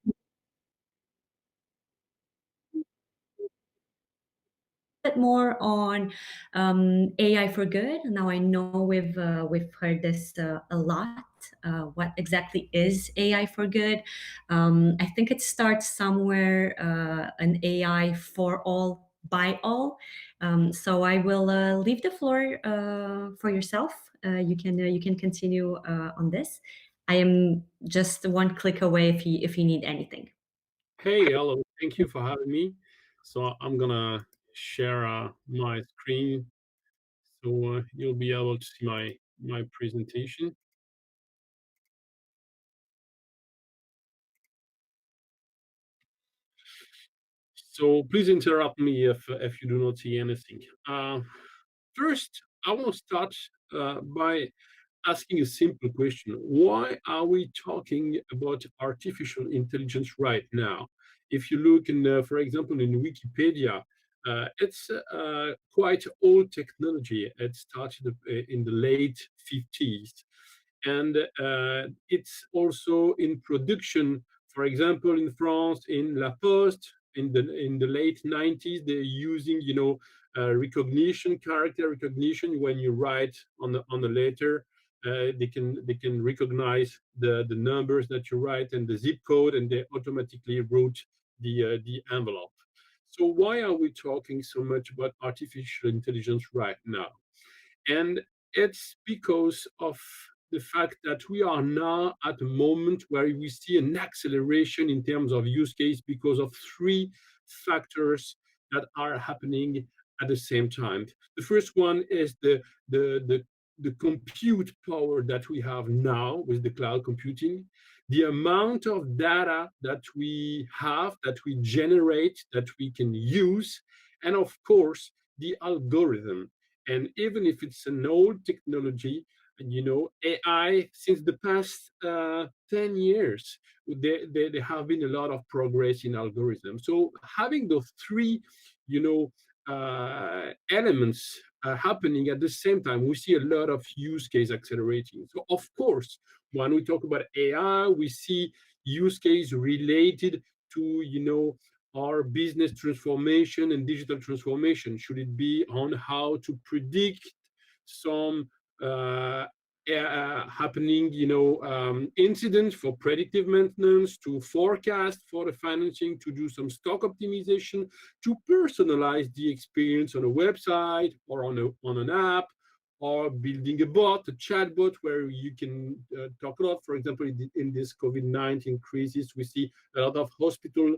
bit more on AI for good. Now I know we've heard this a lot. What exactly is AI for good? I think it starts somewhere an AI for all by all. So I will leave the floor for yourself. You can continue on this. I am just one click away if you need anything. Hey, hello. Thank you for having me. So I'm gonna share my screen, so you'll be able to see my presentation. So please interrupt me if you do not see anything. First, I want to start by asking a simple question. Why are we talking about artificial intelligence right now? If you look in, for example, in Wikipedia, it's quite old technology. It started in the late 50s. And it's also in production. For example, in France, in La Poste, in the late 90s, they're using, recognition, character recognition. When you write on the letter, they can recognize the numbers that you write and the zip code, and they automatically wrote the envelope. So why are we talking so much about artificial intelligence right now? And it's because of the fact that we are now at a moment where we see an acceleration in terms of use case because of three factors that are happening at the same time. The first one is the compute power that we have now with the cloud computing, the amount of data that we have, that we generate, that we can use, and of course, the algorithm. And even if it's an old technology, AI, since the past 10 years, there have been a lot of progress in algorithms. So having those three, elements happening at the same time, we see a lot of use case accelerating. So of course, when we talk about AI, we see use case related to, our business transformation and digital transformation. Should it be on how to predict some happening, incidents for predictive maintenance, to forecast for the financing, to do some stock optimization, to personalize the experience on a website or on an app, or building a bot, a chatbot, where you can talk a lot. For example, in this COVID-19 crisis, we see a lot of hospital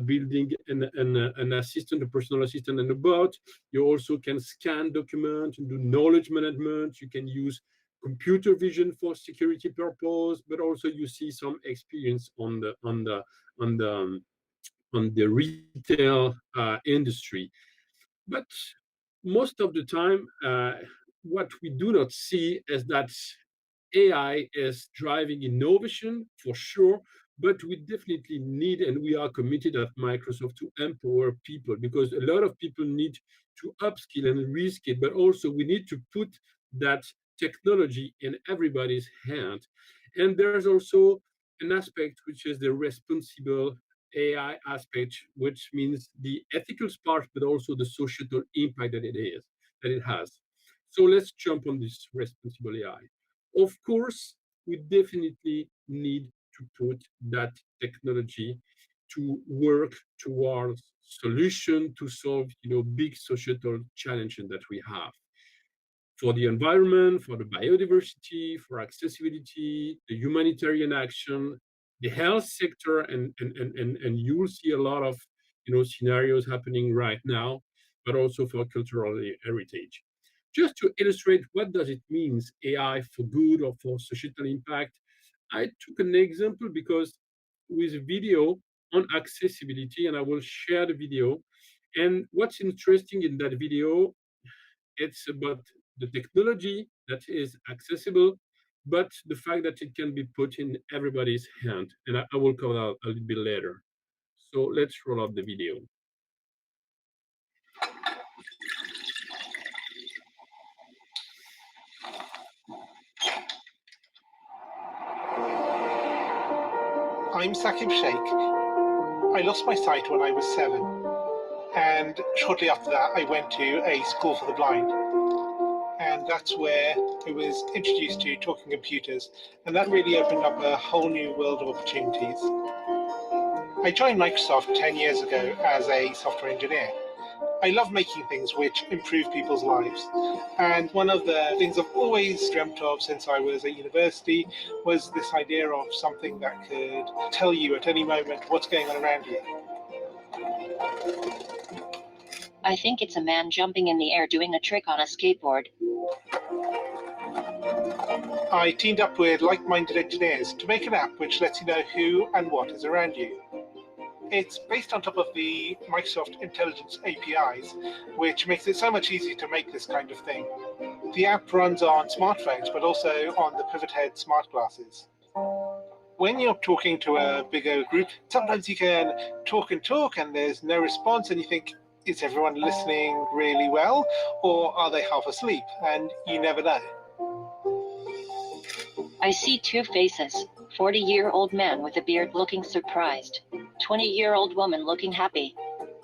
building an assistant, a personal assistant, and a bot. You also can scan documents and do knowledge management. You can use computer vision for security purpose, but also you see some experience on the retail industry. But most of the time, what we do not see is that AI is driving innovation for sure, but we definitely need, and we are committed at Microsoft, to empower people, because a lot of people need to upskill and reskill, but also we need to put that technology in everybody's hand. And there's also an aspect which is the responsible AI aspect, which means the ethical part, but also the societal impact that it has. So let's jump on this responsible AI. Of course, we definitely need to put that technology to work towards solution to solve, big societal challenges that we have for the environment, for the biodiversity, for accessibility, the humanitarian action, the health sector, and you'll see a lot of scenarios happening right now, but also for cultural heritage. Just to illustrate what does it mean, AI for good or for societal impact, I took an example because with video on accessibility, and I will share the video. And what's interesting in that video, it's about the technology that is accessible, but the fact that it can be put in everybody's hand. And I will cover that a little bit later. So let's roll out the video. I'm Saqib Sheikh. I lost my sight when I was 7. And shortly after that, I went to a school for the blind. And that's where I was introduced to talking computers. And that really opened up a whole new world of opportunities. I joined Microsoft 10 years ago as a software engineer. I love making things which improve people's lives. And one of the things I've always dreamt of since I was at university was this idea of something that could tell you at any moment what's going on around you. I think it's a man jumping in the air doing a trick on a skateboard. I teamed up with like-minded engineers to make an app which lets you know who and what is around you. It's based on top of the Microsoft Intelligence APIs, which makes it so much easier to make this kind of thing. The app runs on smartphones, but also on the Pivot Head smart glasses. When you're talking to a bigger group, sometimes you can talk and there's no response, and you think, is everyone listening really well, or are they half asleep? And you never know. I see two faces, 40-year-old man with a beard looking surprised, 20-year-old woman looking happy.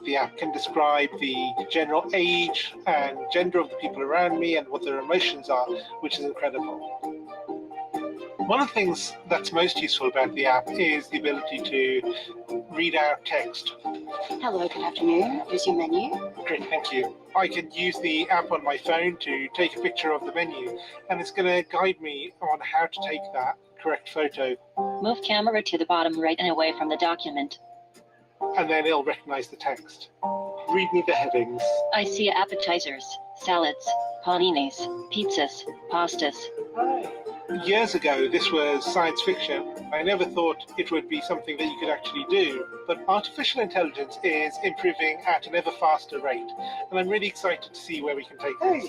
The app can describe the general age and gender of the people around me and what their emotions are, which is incredible. One of the things that's most useful about the app is the ability to read out text. Hello, good afternoon. Here's your menu. Great, thank you. I can use the app on my phone to take a picture of the menu, and it's going to guide me on how to take that correct photo. Move camera to the bottom right and away from the document. And then it'll recognize the text. Read me the headings. I see appetizers, salads, paninis, pizzas, pastas. Years ago, this was science fiction. I never thought it would be something that you could actually do, but artificial intelligence is improving at an ever faster rate, and I'm really excited to see where we can take this.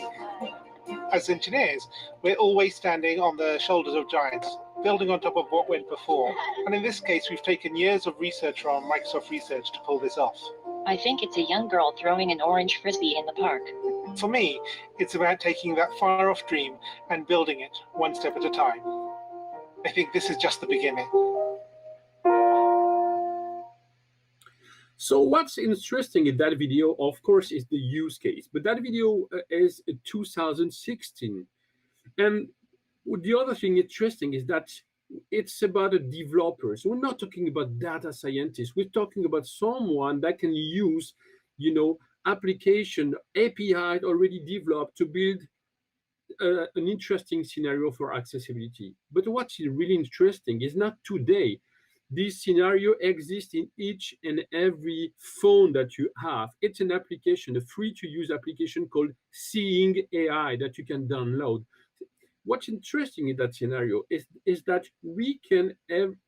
As engineers, we're always standing on the shoulders of giants, building on top of what went before, and in this case, we've taken years of research from Microsoft Research to pull this off. I think it's a young girl throwing an orange frisbee in the park. For me, it's about taking that far-off dream and building it one step at a time. I think this is just the beginning. So what's interesting in that video, of course, is the use case. But that video is 2016. And the other thing interesting is that it's about a developer. So we're not talking about data scientists. We're talking about someone that can use, application API already developed to build an interesting scenario for accessibility. But what's really interesting is not today. This scenario exists in each and every phone that you have. It's an application, a free-to-use application called Seeing AI that you can download. What's interesting in that scenario is that we can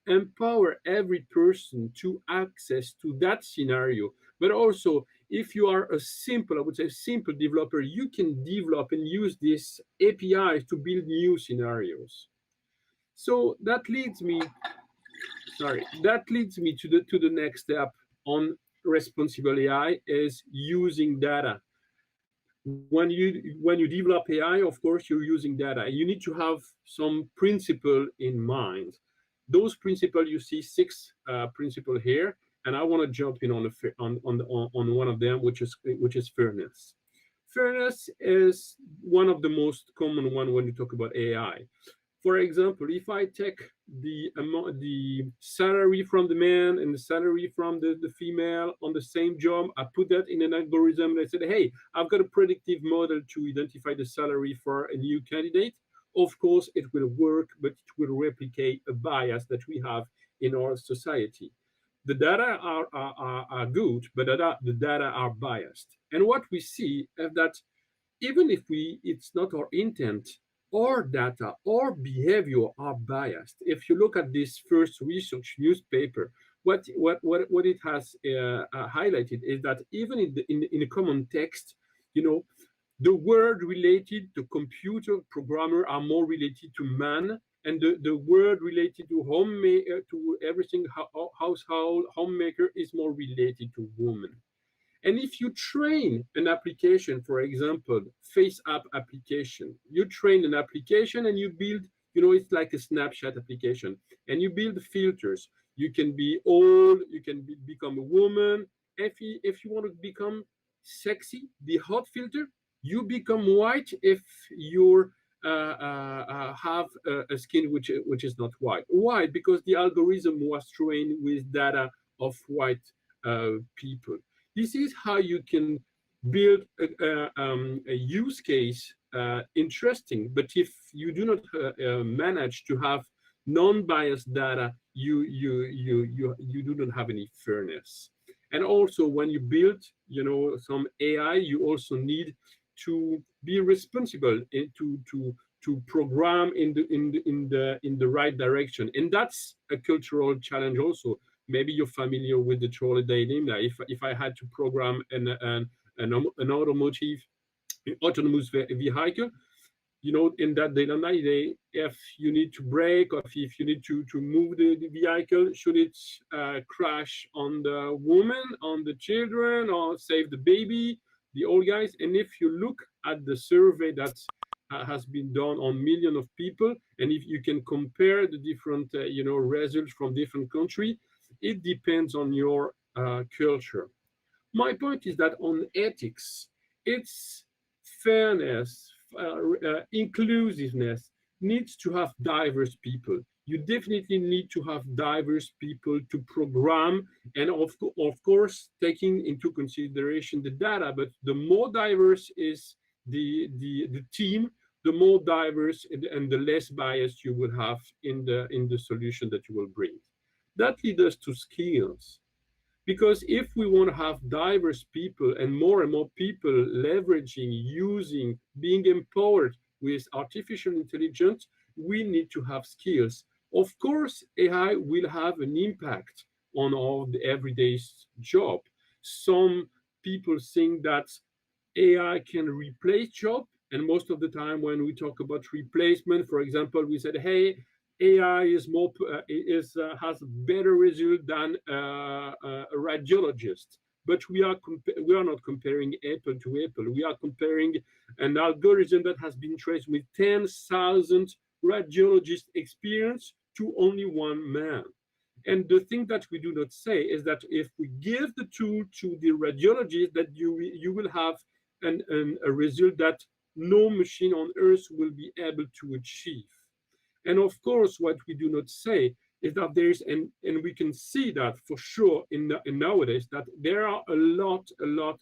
empower every person to access to that scenario. But also, if you are a simple developer, you can develop and use this API to build new scenarios. So that leads me to the next step on responsible AI, is using data. When you develop AI, of course, you're using data. You need to have some principle in mind. Those principles, you see 6 principles here, and I want to jump in on one of them, which is fairness. Fairness is one of the most common one when you talk about AI. For example, if I take the salary from the man and the salary from the female on the same job. I put that in an algorithm and I said, hey, I've got a predictive model to identify the salary for a new candidate. Of course, it will work, but it will replicate a bias that we have in our society. The data are good, but the data are biased. And what we see is that even if it's not our intent, our data, our behavior are biased. If you look at this first research newspaper, what it has highlighted is that even in a common text, the word related to computer programmer are more related to man, and the word related to to everything household homemaker is more related to woman. And if you train an application, for example, face app application, you train an application and you build, it's like a Snapchat application, and you build filters. You can be old, you can become a woman. If you want to become sexy, the hot filter, you become white if you have a skin which is not white. Why? Because the algorithm was trained with data of white people. This is how you can build a use case interesting. But if you do not manage to have non-biased data, you do not have any fairness. And also, when you build, some AI, you also need to be responsible and to program in the right direction. And that's a cultural challenge also. Maybe you're familiar with the trolley dilemma. If I had to program an autonomous vehicle, in that dilemma, if you need to brake or if you need to move the vehicle, should it crash on the woman, on the children, or save the baby, the old guys? And if you look at the survey that has been done on millions of people, and if you can compare the different results from different countries, it depends on your culture. My point is that on ethics, it's fairness, inclusiveness needs to have diverse people. You definitely need to have diverse people to program, and of course, taking into consideration the data. But the more diverse is the team, the more diverse and the less bias you will have in the solution that you will bring. That leads us to skills. Because if we want to have diverse people and more people leveraging, using, being empowered with artificial intelligence, we need to have skills. Of course, AI will have an impact on all the everyday job. Some people think that AI can replace job, and most of the time when we talk about replacement, for example, we said, hey, AI has better result than a radiologist, but we are not comparing apple to apple. We are comparing an algorithm that has been trained with 10,000 radiologist experience to only one man. And the thing that we do not say is that if we give the tool to the radiologist, that you will have a result that no machine on earth will be able to achieve. And of course, what we do not say is that there is, and we can see that for sure in nowadays, that there are a lot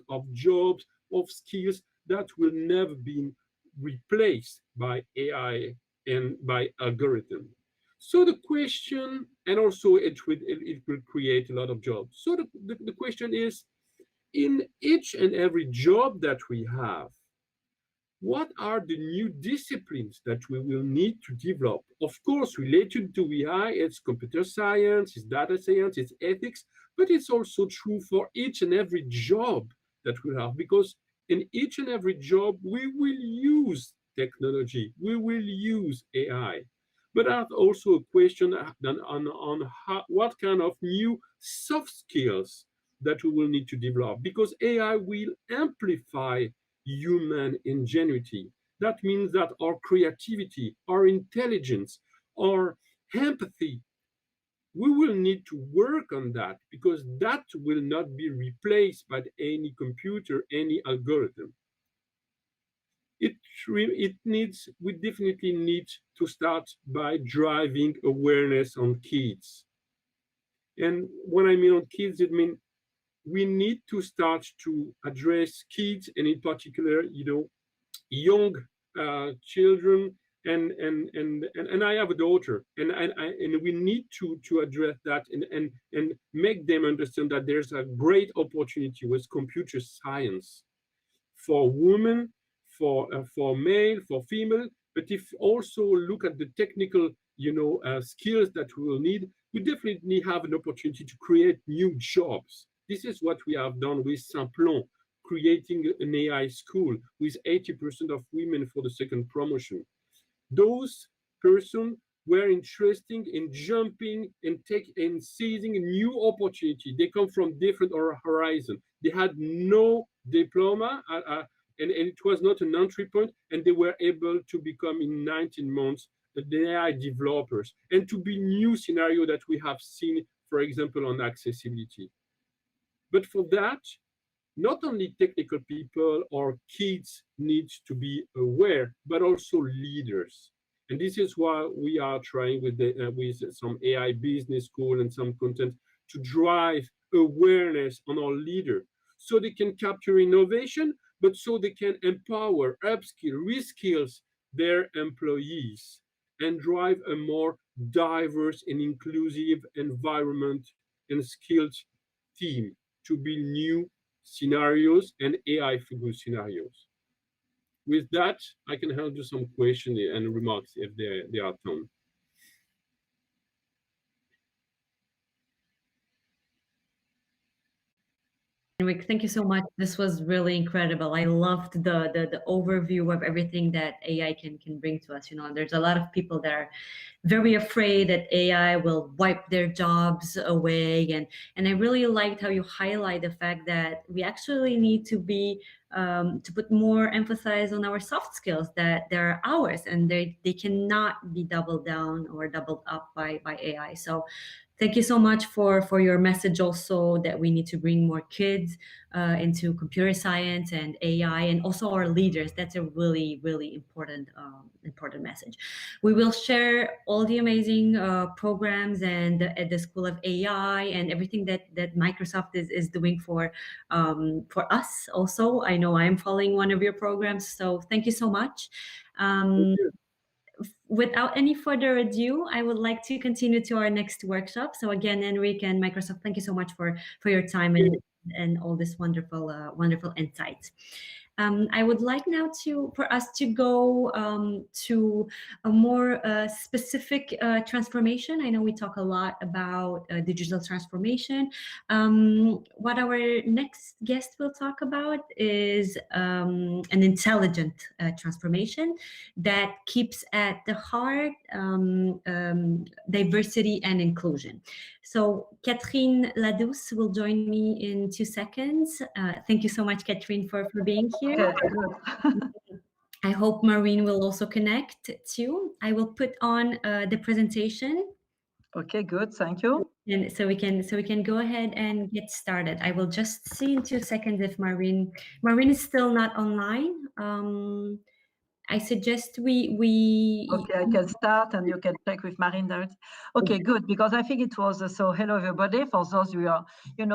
of jobs, of skills that will never be replaced by AI and by algorithm. So the question, and also it will create a lot of jobs. So the question is, in each and every job that we have, what are the new disciplines that we will need to develop? Of course, related to AI, it's computer science, it's data science, it's ethics, but it's also true for each and every job that we have, because in each and every job, we will use technology, we will use AI. But that's also a question on what kind of new soft skills that we will need to develop, because AI will amplify human ingenuity. That means that our creativity, our intelligence, our empathy, we will need to work on that, because that will not be replaced by any computer, any algorithm. we definitely need to start by driving awareness on kids. And when I mean on kids, it means we need to start to address kids, and in particular, young children. And I have a daughter, and we need to address that and make them understand that there's a great opportunity with computer science for women, for male, for female. But if also look at the technical skills that we will need, we definitely have an opportunity to create new jobs. This is what we have done with Simplon, creating an AI school with 80% of women for the second promotion. Those persons were interested in jumping and seizing a new opportunity. They come from different horizons. They had no diploma, and it was not an entry point, and they were able to become in 19 months the AI developers, and to be new scenario that we have seen, for example, on accessibility. But for that, not only technical people or kids need to be aware, but also leaders. And this is why we are trying with some AI business school and some content to drive awareness on our leader, so they can capture innovation, but so they can empower, upskill, reskills their employees and drive a more diverse and inclusive environment and skilled team to build new scenarios and AI-focused scenarios. With that, I can handle some questions and remarks if they are done. Henrik, thank you so much. This was really incredible. I loved the overview of everything that AI can bring to us. There's a lot of people that are very afraid that AI will wipe their jobs away, and I really liked how you highlight the fact that we actually need to be to put more emphasis on our soft skills, that they're ours and they cannot be doubled down or doubled up by AI. So thank you so much for your message also, that we need to bring more kids into computer science and AI, and also our leaders. That's a really, really important message. We will share all the amazing programs and at the School of AI and everything that Microsoft is doing for us also. I know I'm following one of your programs, so thank you so much. Without any further ado, I would like to continue to our next workshop. So again, Henrik and Microsoft, thank you so much for your time and all this wonderful insights. I would like now for us to go to a more specific transformation. I know we talk a lot about digital transformation. What our next guest will talk about is an intelligent transformation that keeps at the heart diversity and inclusion. So Catherine Ladouce will join me in 2 seconds. Thank you so much, Catherine, for being here. I hope Maureen will also connect too. I will put on the presentation. Okay, good. Thank you. And so we can go ahead and get started. I will just see in 2 seconds if Maureen is still not online. I suggest we Okay, I can start and you can check with Marine direct. Okay, good, because I think it was so hello everybody. For those who are,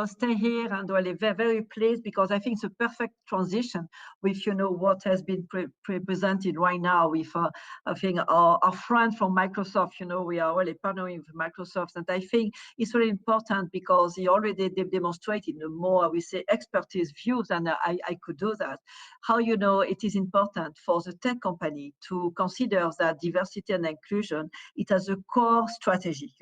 stay here, and we're very, very pleased, because I think it's a perfect transition with, what has been presented right now with, I think our friend from Microsoft, we are really partnering with Microsoft, and I think it's really important because he already demonstrated more, we say, expertise views, and I could do that. How, it is important for the tech company to consider that diversity and inclusion, it has a core strategy.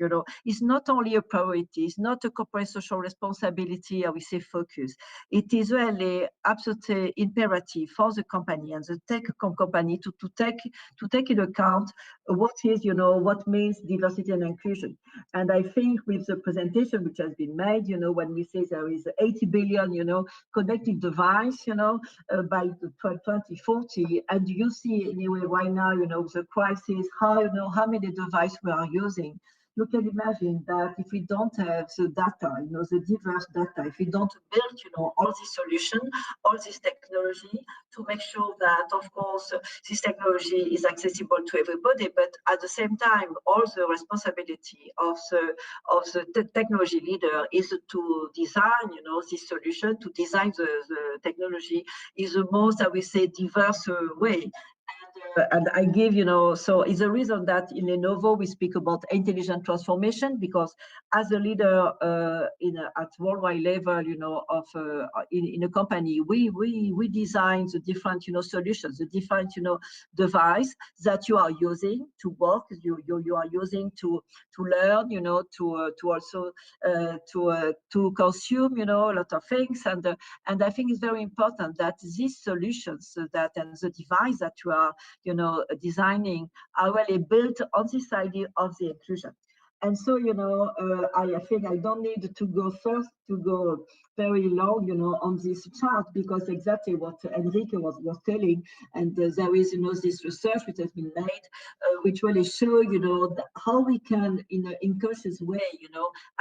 It's not only a priority, it's not a corporate social responsibility, I will say focus. It is really absolutely imperative for the company and the tech company to take into account what is, what means diversity and inclusion. And I think with the presentation which has been made, when we say there is 80 billion, connected device, by 2040, and you see anyway right now, the crisis, how many devices we are using. you can imagine that if we don't have the data, the diverse data, if we don't build, all this solution, all this technology to make sure that, of course, this technology is accessible to everybody, but at the same time, all the responsibility of the technology leader is to design, this solution, to design the technology is the most, I would say, diverse way. And I give, so it's a reason that in Lenovo we speak about intelligent transformation, because as a leader at worldwide level, in a company, we design the different, solutions, the different, device that you are using to work, you are using to learn, to also to consume, a lot of things, and I think it's very important that these solutions and the device that you are designing are really built on this idea of the inclusion. And so, I think I don't need to go very long, on this chart, because exactly what Enrique was telling, and there is, this research which has been made, which really show, how we can, in an unconscious way,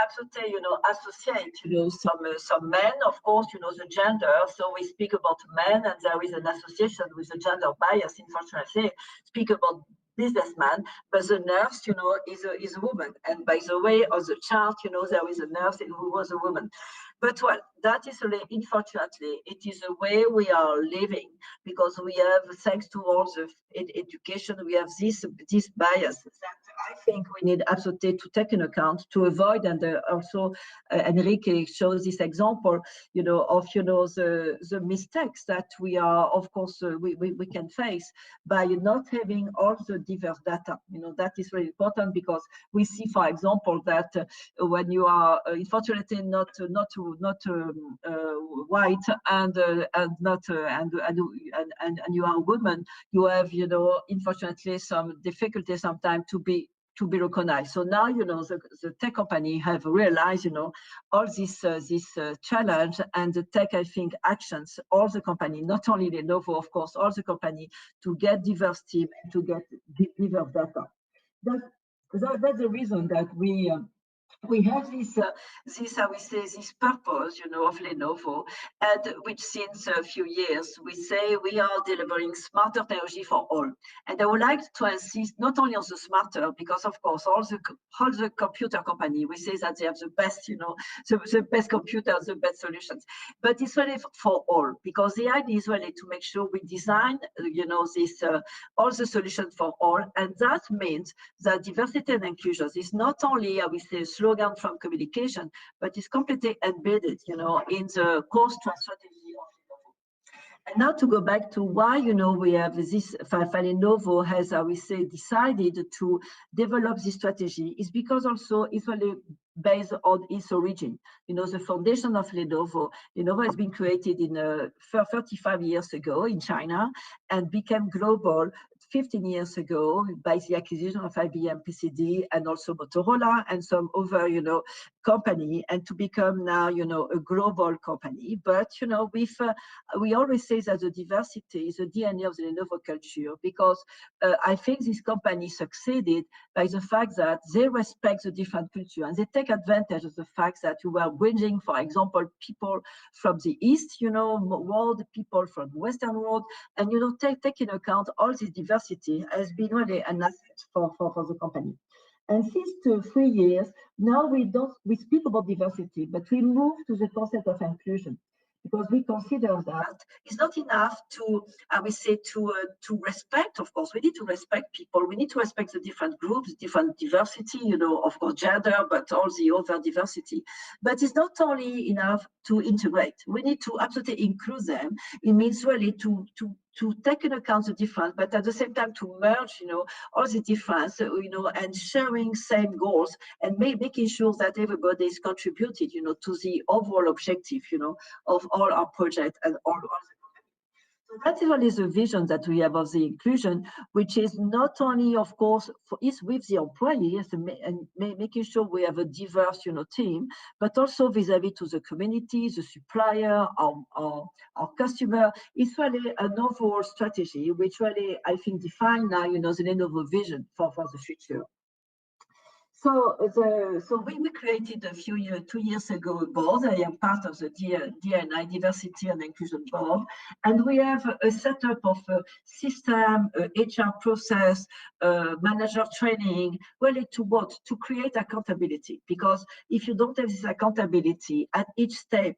absolutely, associate, some men, of course, the gender. So we speak about men, and there is an association with the gender bias. Unfortunately, speak about businessman, but the nurse, is a woman. And by the way, on the chart, there is a nurse who was a woman. But well, that is really, unfortunately, it is the way we are living, because we have, thanks to all the education, we have this bias that I think we need absolutely to take into account to avoid, and also Enrique shows this example, of, the mistakes that we are, of course, we can face by not having all the diverse data. That is really important, because we see, for example, that when you are unfortunately not white and not and you are a woman, you have, unfortunately, some difficulty sometimes to be recognized. So now, the tech company have realized, all this challenge, and the tech, I think, actions, all the company, not only Lenovo, of course, all the company, to get diverse team and to get diverse data. That's the reason that we have this, I would say, this purpose, of Lenovo, and which since a few years we say we are delivering smarter technology for all. And I would like to insist not only on the smarter, because of course all the computer company, we say that they have the best, the best computers, the best solutions, but it's really for all, because the idea is really to make sure we design, this all the solutions for all, and that means that diversity and inclusion is not only, I would say, a slogan from communication, but it's completely embedded, in the core strategy of Lenovo. And now to go back to why, we have this, Lenovo has, I would say, decided to develop this strategy, is because also it's really based on its origin. The foundation of Lenovo has been created in 35 years ago in China and became global 15 years ago by the acquisition of IBM PCD and also Motorola and some other, company, and to become now, a global company. But, we always say that the diversity is the DNA of the Lenovo culture, because I think this company succeeded by the fact that they respect the different culture, and they take advantage of the fact that you were bringing, for example, people from the East, world, people from Western world, and, take into account all this diversity has been really an asset for the company. And since 3 years, now we speak about diversity, but we move to the concept of inclusion, because we consider that it's not enough to, I would say, to respect. Of course, we need to respect people. We need to respect the different groups, different diversity, of course, gender, but all the other diversity. But it's not only enough to integrate. We need to absolutely include them. It means really to take into account the difference, but at the same time to merge, all the difference, and sharing same goals, and making sure that everybody is contributed, to the overall objective, of all our projects and all the companies. So that is really the vision that we have of the inclusion, which is not only, of course, is with the employees and making sure we have a diverse, team, but also vis-a-vis to the community, the supplier, our customer. It's really an overall strategy, which really, I think, define now, the Lenovo vision for the future. So we created 2 years ago a board. I am part of the D&I Diversity and Inclusion Board, and we have a setup of a system, HR process, manager training, really to create accountability. Because if you don't have this accountability at each step,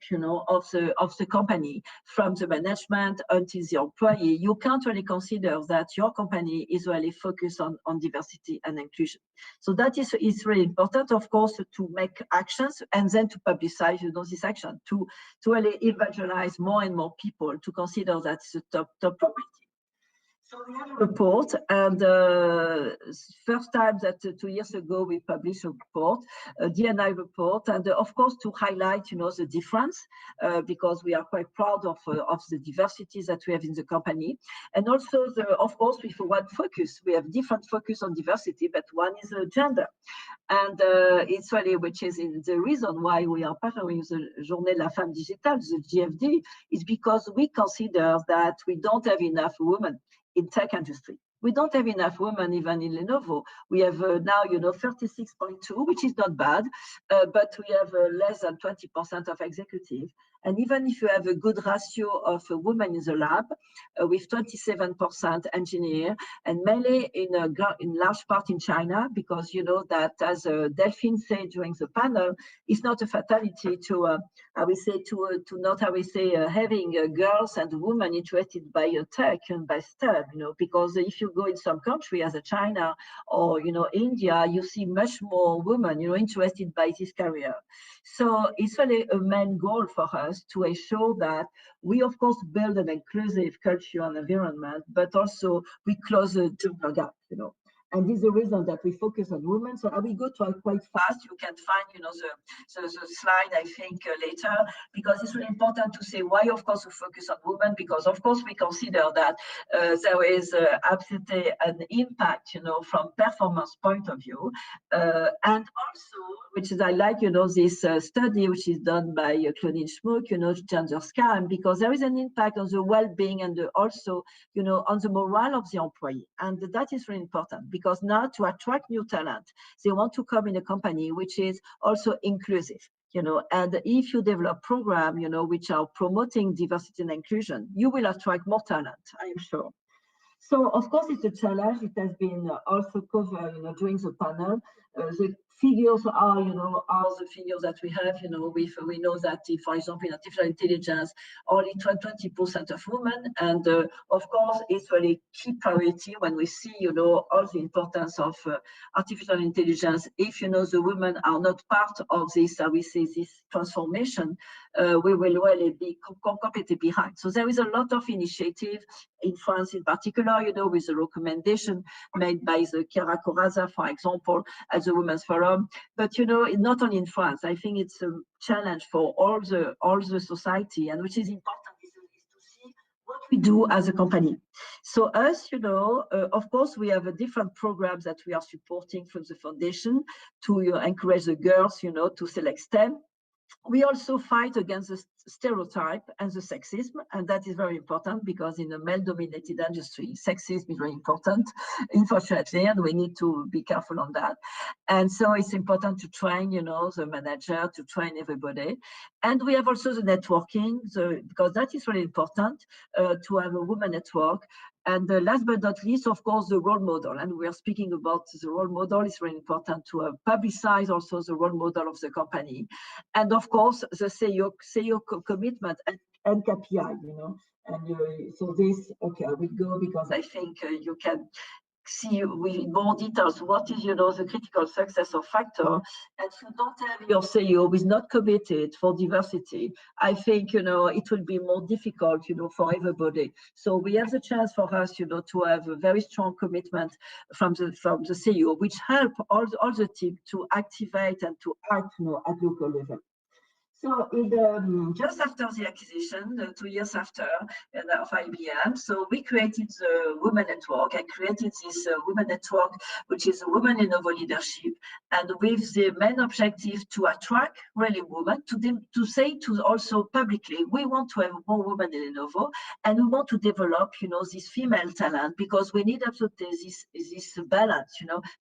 of the company, from the management until the employee, you can't really consider that your company is really focused on diversity and inclusion. So that is really important, of course, to make actions and then to publicize, this action, to really evangelize more and more people to consider that's the top priority. So we have a report, and first time that 2 years ago we published a report, a D&I report, and of course to highlight, the difference, because we are quite proud of the diversity that we have in the company, and also of course with one focus. We have different focus on diversity, but one is gender, and it's really which is the reason why we are partnering with the Journée de la Femme Digitale, the JFD, is because we consider that we don't have enough women in tech industry. We don't have enough women even in Lenovo. We have now, 36.2, which is not bad, but we have less than 20% of executive. And even if you have a good ratio of women in the lab, with 27% engineer, and mainly in large part in China, because that, as Delphine said during the panel, it's not a fatality to having girls and women interested by tech and by STEM, because if you go in some country as a China or India, you see much more women interested by this career. So it's really a main goal for us to ensure that we of course build an inclusive culture and environment, but also we close the gender gap, And this is the reason that we focus on women. So I will go quite fast. You can find, the slide, I think, later, because it's really important to say why, of course, we focus on women, because, of course, we consider that there is absolutely an impact, from performance point of view. And also, which is, I like, this study, which is done by Claudine Schmuck, gender scan, because there is an impact on the well-being and also, on the morale of the employee. And that is really important, because now to attract new talent, they want to come in a company which is also inclusive, and if you develop programs, which are promoting diversity and inclusion, you will attract more talent, I am sure. So, of course, it's a challenge. It has been also covered, during the panel. The figures are, the figures that we have, we know that, for example, in artificial intelligence, only 20% of women, and of course, it's really key priority when we see, all the importance of artificial intelligence. If, the women are not part of this, this transformation, we will really be completely behind. So there is a lot of initiative in France in particular, with the recommendation made by the Chiara Corazza, for example, at the Women's Forum. But, not only in France, I think it's a challenge for all the society, and which is important is to see what we do as a company. So us, of course, we have a different programs that we are supporting from the foundation to encourage the girls, to select STEM. We also fight against the stereotype and the sexism, and that is very important, because in a male-dominated industry, sexism is very important, unfortunately, and we need to be careful on that. And so it's important to train, the manager, to train everybody. And we have also the networking, because that is really important, to have a women network. And last but not least, of course, the role model. And we are speaking about the role model. It's very important to publicize also the role model of the company. And of course, the CEO commitment and KPI, And so this, okay, I will go because I think you can see with more details what is, the critical success or factor. And if you don't have your CEO who is not committed for diversity, I think, it will be more difficult, for everybody. So we have the chance for us, to have a very strong commitment from the CEO, which help all the team to activate and to act, at local level. So just after the acquisition, 2 years after of IBM, so we created the Women Network. I created this Women Network, which is Women in Novo Leadership, and with the main objective to attract really women, to say to also publicly, we want to have more women in Lenovo, and we want to develop, this female talent, because we need absolutely this balance,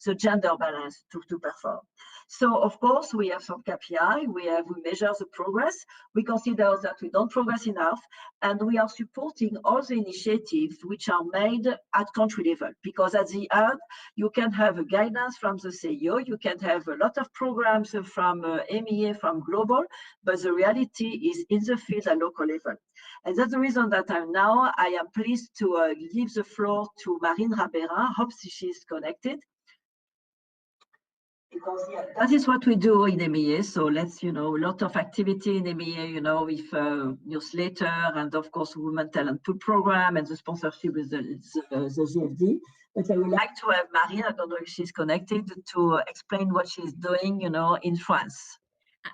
the gender balance to perform. So of course we have some KPI, we measure the progress, we consider that we don't progress enough, and we are supporting all the initiatives which are made at country level, because at the end you can have a guidance from the CEO, you can have a lot of programs from MEA, from global, but the reality is in the field at local level. And that's the reason that I am pleased to give the floor to Marine Raberin. Hope she's connected. Because that is what we do in MEA. So let's, a lot of activity in MEA, with newsletter and of course Women Talent Pool program and the sponsorship with the JFD. But I would like to have Marine, I don't know if she's connected, to explain what she's doing, in France.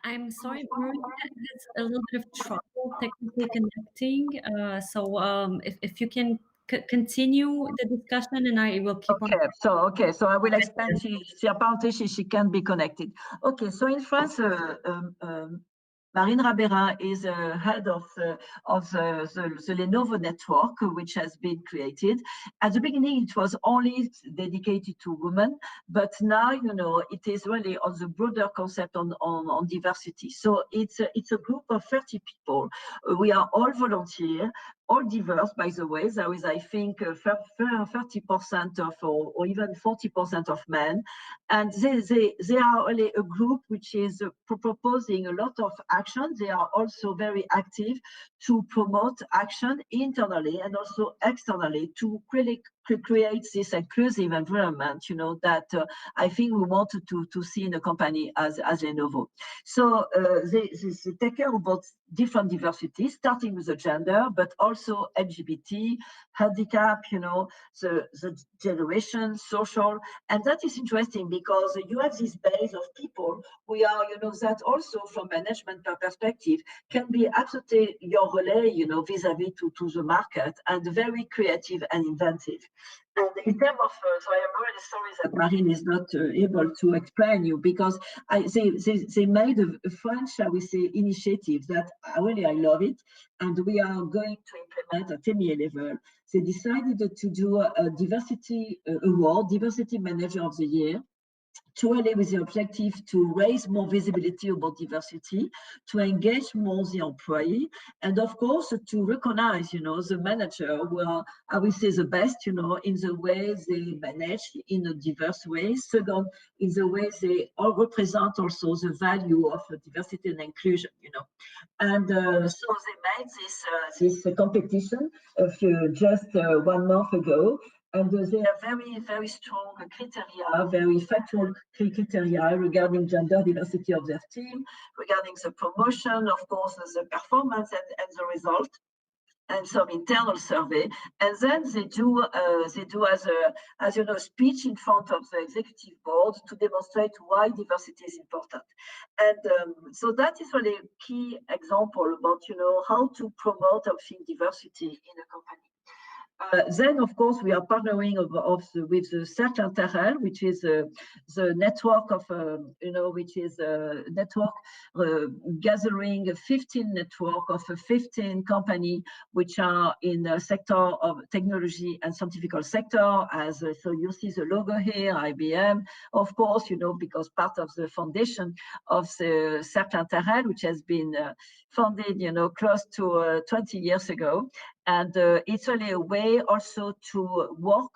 I'm sorry, Maria, there's a little bit of trouble technically connecting. So if you can continue the discussion, and I will keep on. Okay, so I will explain. Apparently she can be connected. Okay, so in France, Marine Raberin is head of the Lenovo network, which has been created. At the beginning, it was only dedicated to women, but now, it is really on the broader concept on diversity. So it's a group of 30 people. We are all volunteer, all diverse, by the way. There is, I think, 30% of, or even 40% of men. And they are really a group which is proposing a lot of action. They are also very active to promote action internally and also externally to really create this inclusive environment, that I think we want to see in a company as Lenovo. So they take care about different diversity, starting with the gender, but also LGBT, handicap, the generation, social. And that is interesting because you have this base of people who are, that also from management perspective can be absolutely your relay, vis-a-vis to the market, and very creative and inventive. And in terms of, so I am really sorry that Marine is not able to explain you, because they made a French, I would say, initiative that I love it, and we are going to implement at MEA level. They decided to do a diversity award, Diversity Manager of the Year, truly with the objective to raise more visibility about diversity, to engage more the employee, and of course to recognize, the manager who are, I will say, the best, in the way they manage in a diverse way. Second, in the way they all represent also the value of diversity and inclusion, And so they made this competition just 1 month ago. And they have very, very strong criteria, very factual criteria regarding gender diversity of their team, regarding the promotion, of course, the performance and the result, and some internal survey. And then they do as speech in front of the executive board to demonstrate why diversity is important. And so that is really a key example about, how to promote, I think, diversity in a company. Then, of course, we are partnering with the Cercle Intérêt, which is the network of, which is a network gathering 15 network of 15 companies which are in the sector of technology and scientific sector. So you see the logo here, IBM, of course, because part of the foundation of the Cercle Intérêt, which has been founded, close to 20 years ago. And it's really a way also to work,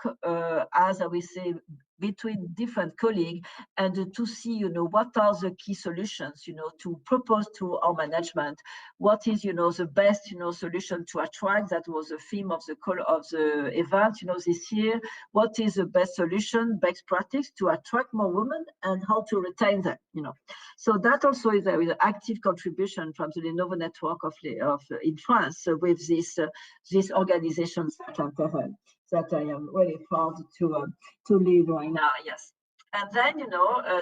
as I will say, between different colleagues, and to see, what are the key solutions, to propose to our management. What is, the best, solution to attract? That was the theme of the event, this year. What is the best solution, best practice to attract more women and how to retain them, So that also is an active contribution from the Lenovo network of in France with this organization that I am really proud to lead right now. Yes. And then,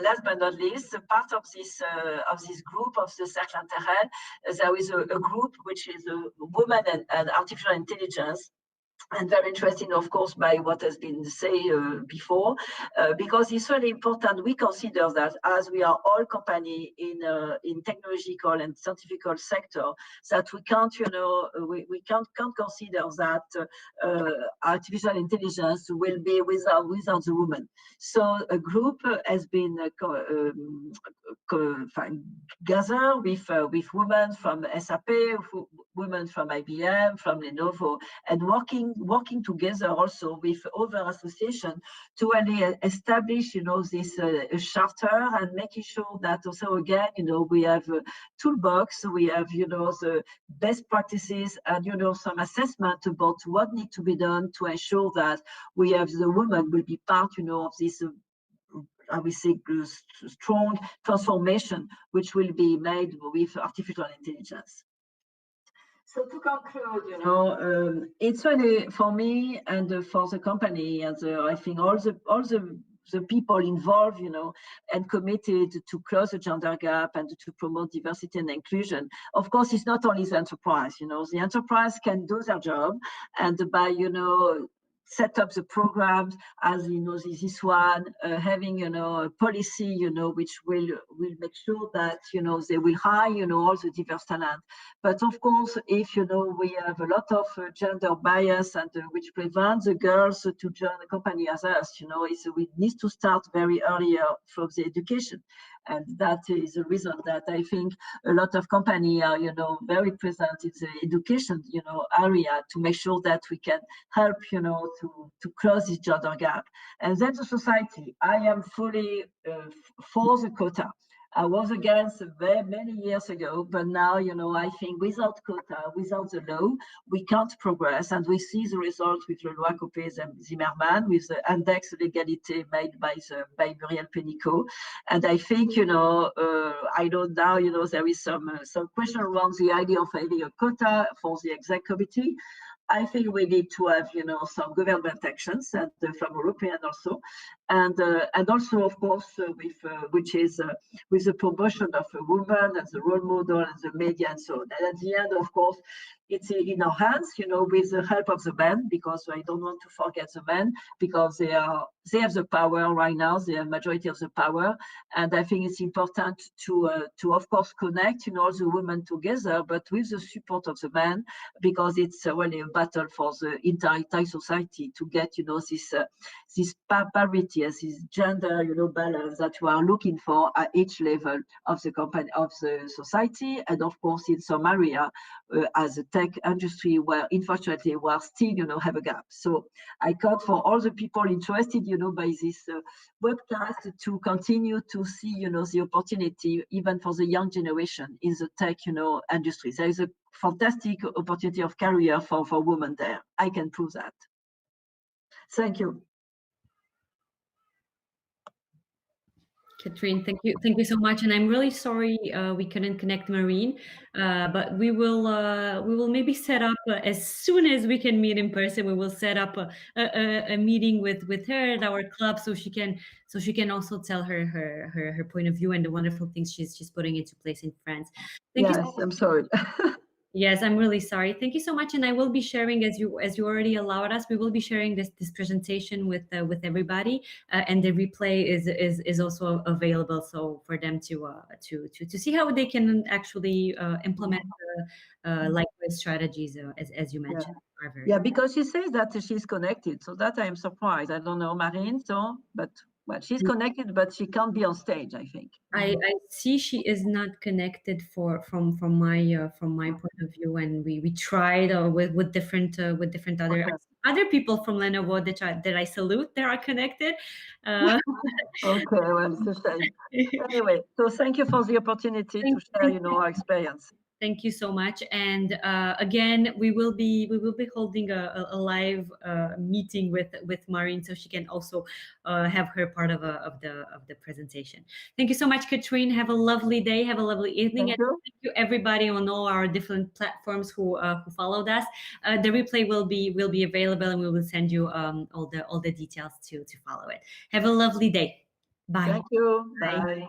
last but not least, part of this group of the Cercle Intérêt, there is a group which is Women and Artificial Intelligence. And very interesting, of course, by what has been said before, because it's really important. We consider that as we are all company in technological and scientific sector, that we can't, we can't consider that artificial intelligence will be without the women. So a group has been gathered with women from SAP, women from IBM, from Lenovo, and working together also with other associations to really establish, this charter, and making sure that also again, we have a toolbox, we have, the best practices, and some assessment about what needs to be done to ensure that we have the women will be part, of this. I will say strong transformation, which will be made with artificial intelligence. So to conclude, it's really for me and for the company, and I think all the people involved, and committed to close the gender gap and to promote diversity and inclusion. Of course, it's not only the enterprise. The enterprise can do their job, and by set up the programs as this one, having a policy which will make sure that they will hire all the diverse talent. But of course, if we have a lot of gender bias and which prevents the girls to join a company as us, we need to start very earlier from the education. And that is the reason that I think a lot of companies are, very present in the education, area to make sure that we can help, to close this gender gap. And then the society, I am fully for the quota. I was against very many years ago, but now, I think without quota, without the law, we can't progress. And we see the results with the Loi Copé-Zimmermann, with the Index d'égalité made by Muriel Pénicaud. And I think, I know now, there is some question around the idea of having a quota for the exec committee. I think we need to have, some government actions, and from European also, and also, of course, with the promotion of a woman as a role model and the media and so on. And at the end, of course, it's in our hands, with the help of the men, because I don't want to forget the men, because they have the power right now. They have majority of the power, and I think it's important to of course connect, all the women together, but with the support of the men, because it's really a battle for the entire society to get, this parity, as this gender, balance that we are looking for at each level of the company, of the society, and of course in some area as a tech industry where unfortunately we are still, have a gap. So I call for all the people interested, by this webcast to continue to see, the opportunity even for the young generation in the tech, industry. There is a fantastic opportunity of career for women there. I can prove that. Thank you. Catherine, thank you so much, and I'm really sorry we couldn't connect Marine, but we will maybe set up as soon as we can meet in person. We will set up a meeting with her at our club, so she can also tell her point of view and the wonderful things she's putting into place in France. Thank you so much. I'm sorry. Yes, I'm really sorry. Thank you so much, and I will be sharing, as you already allowed us, we will be sharing this presentation with everybody, and the replay is also available, so for them to see how they can actually implement likewise strategies, as you mentioned. Yeah, because she says that she's connected, so that I am surprised. I don't know, Marine, but. Well, she's connected, but she can't be on stage, I think. I see she is not connected from my point of view, and we tried with different other people from Lenovo that I salute. They are connected. Okay, well, it's a shame. Anyway, so thank you for the opportunity to share, our experience. Thank you so much. And again, we will be holding a live meeting with Maureen, so she can also have her part of the presentation. Thank you so much, Catherine. Have a lovely day. Have a lovely evening. Thank you everybody on all our different platforms who followed us. The replay will be available, and we will send you all the details to follow it. Have a lovely day. Bye. Thank you. Bye.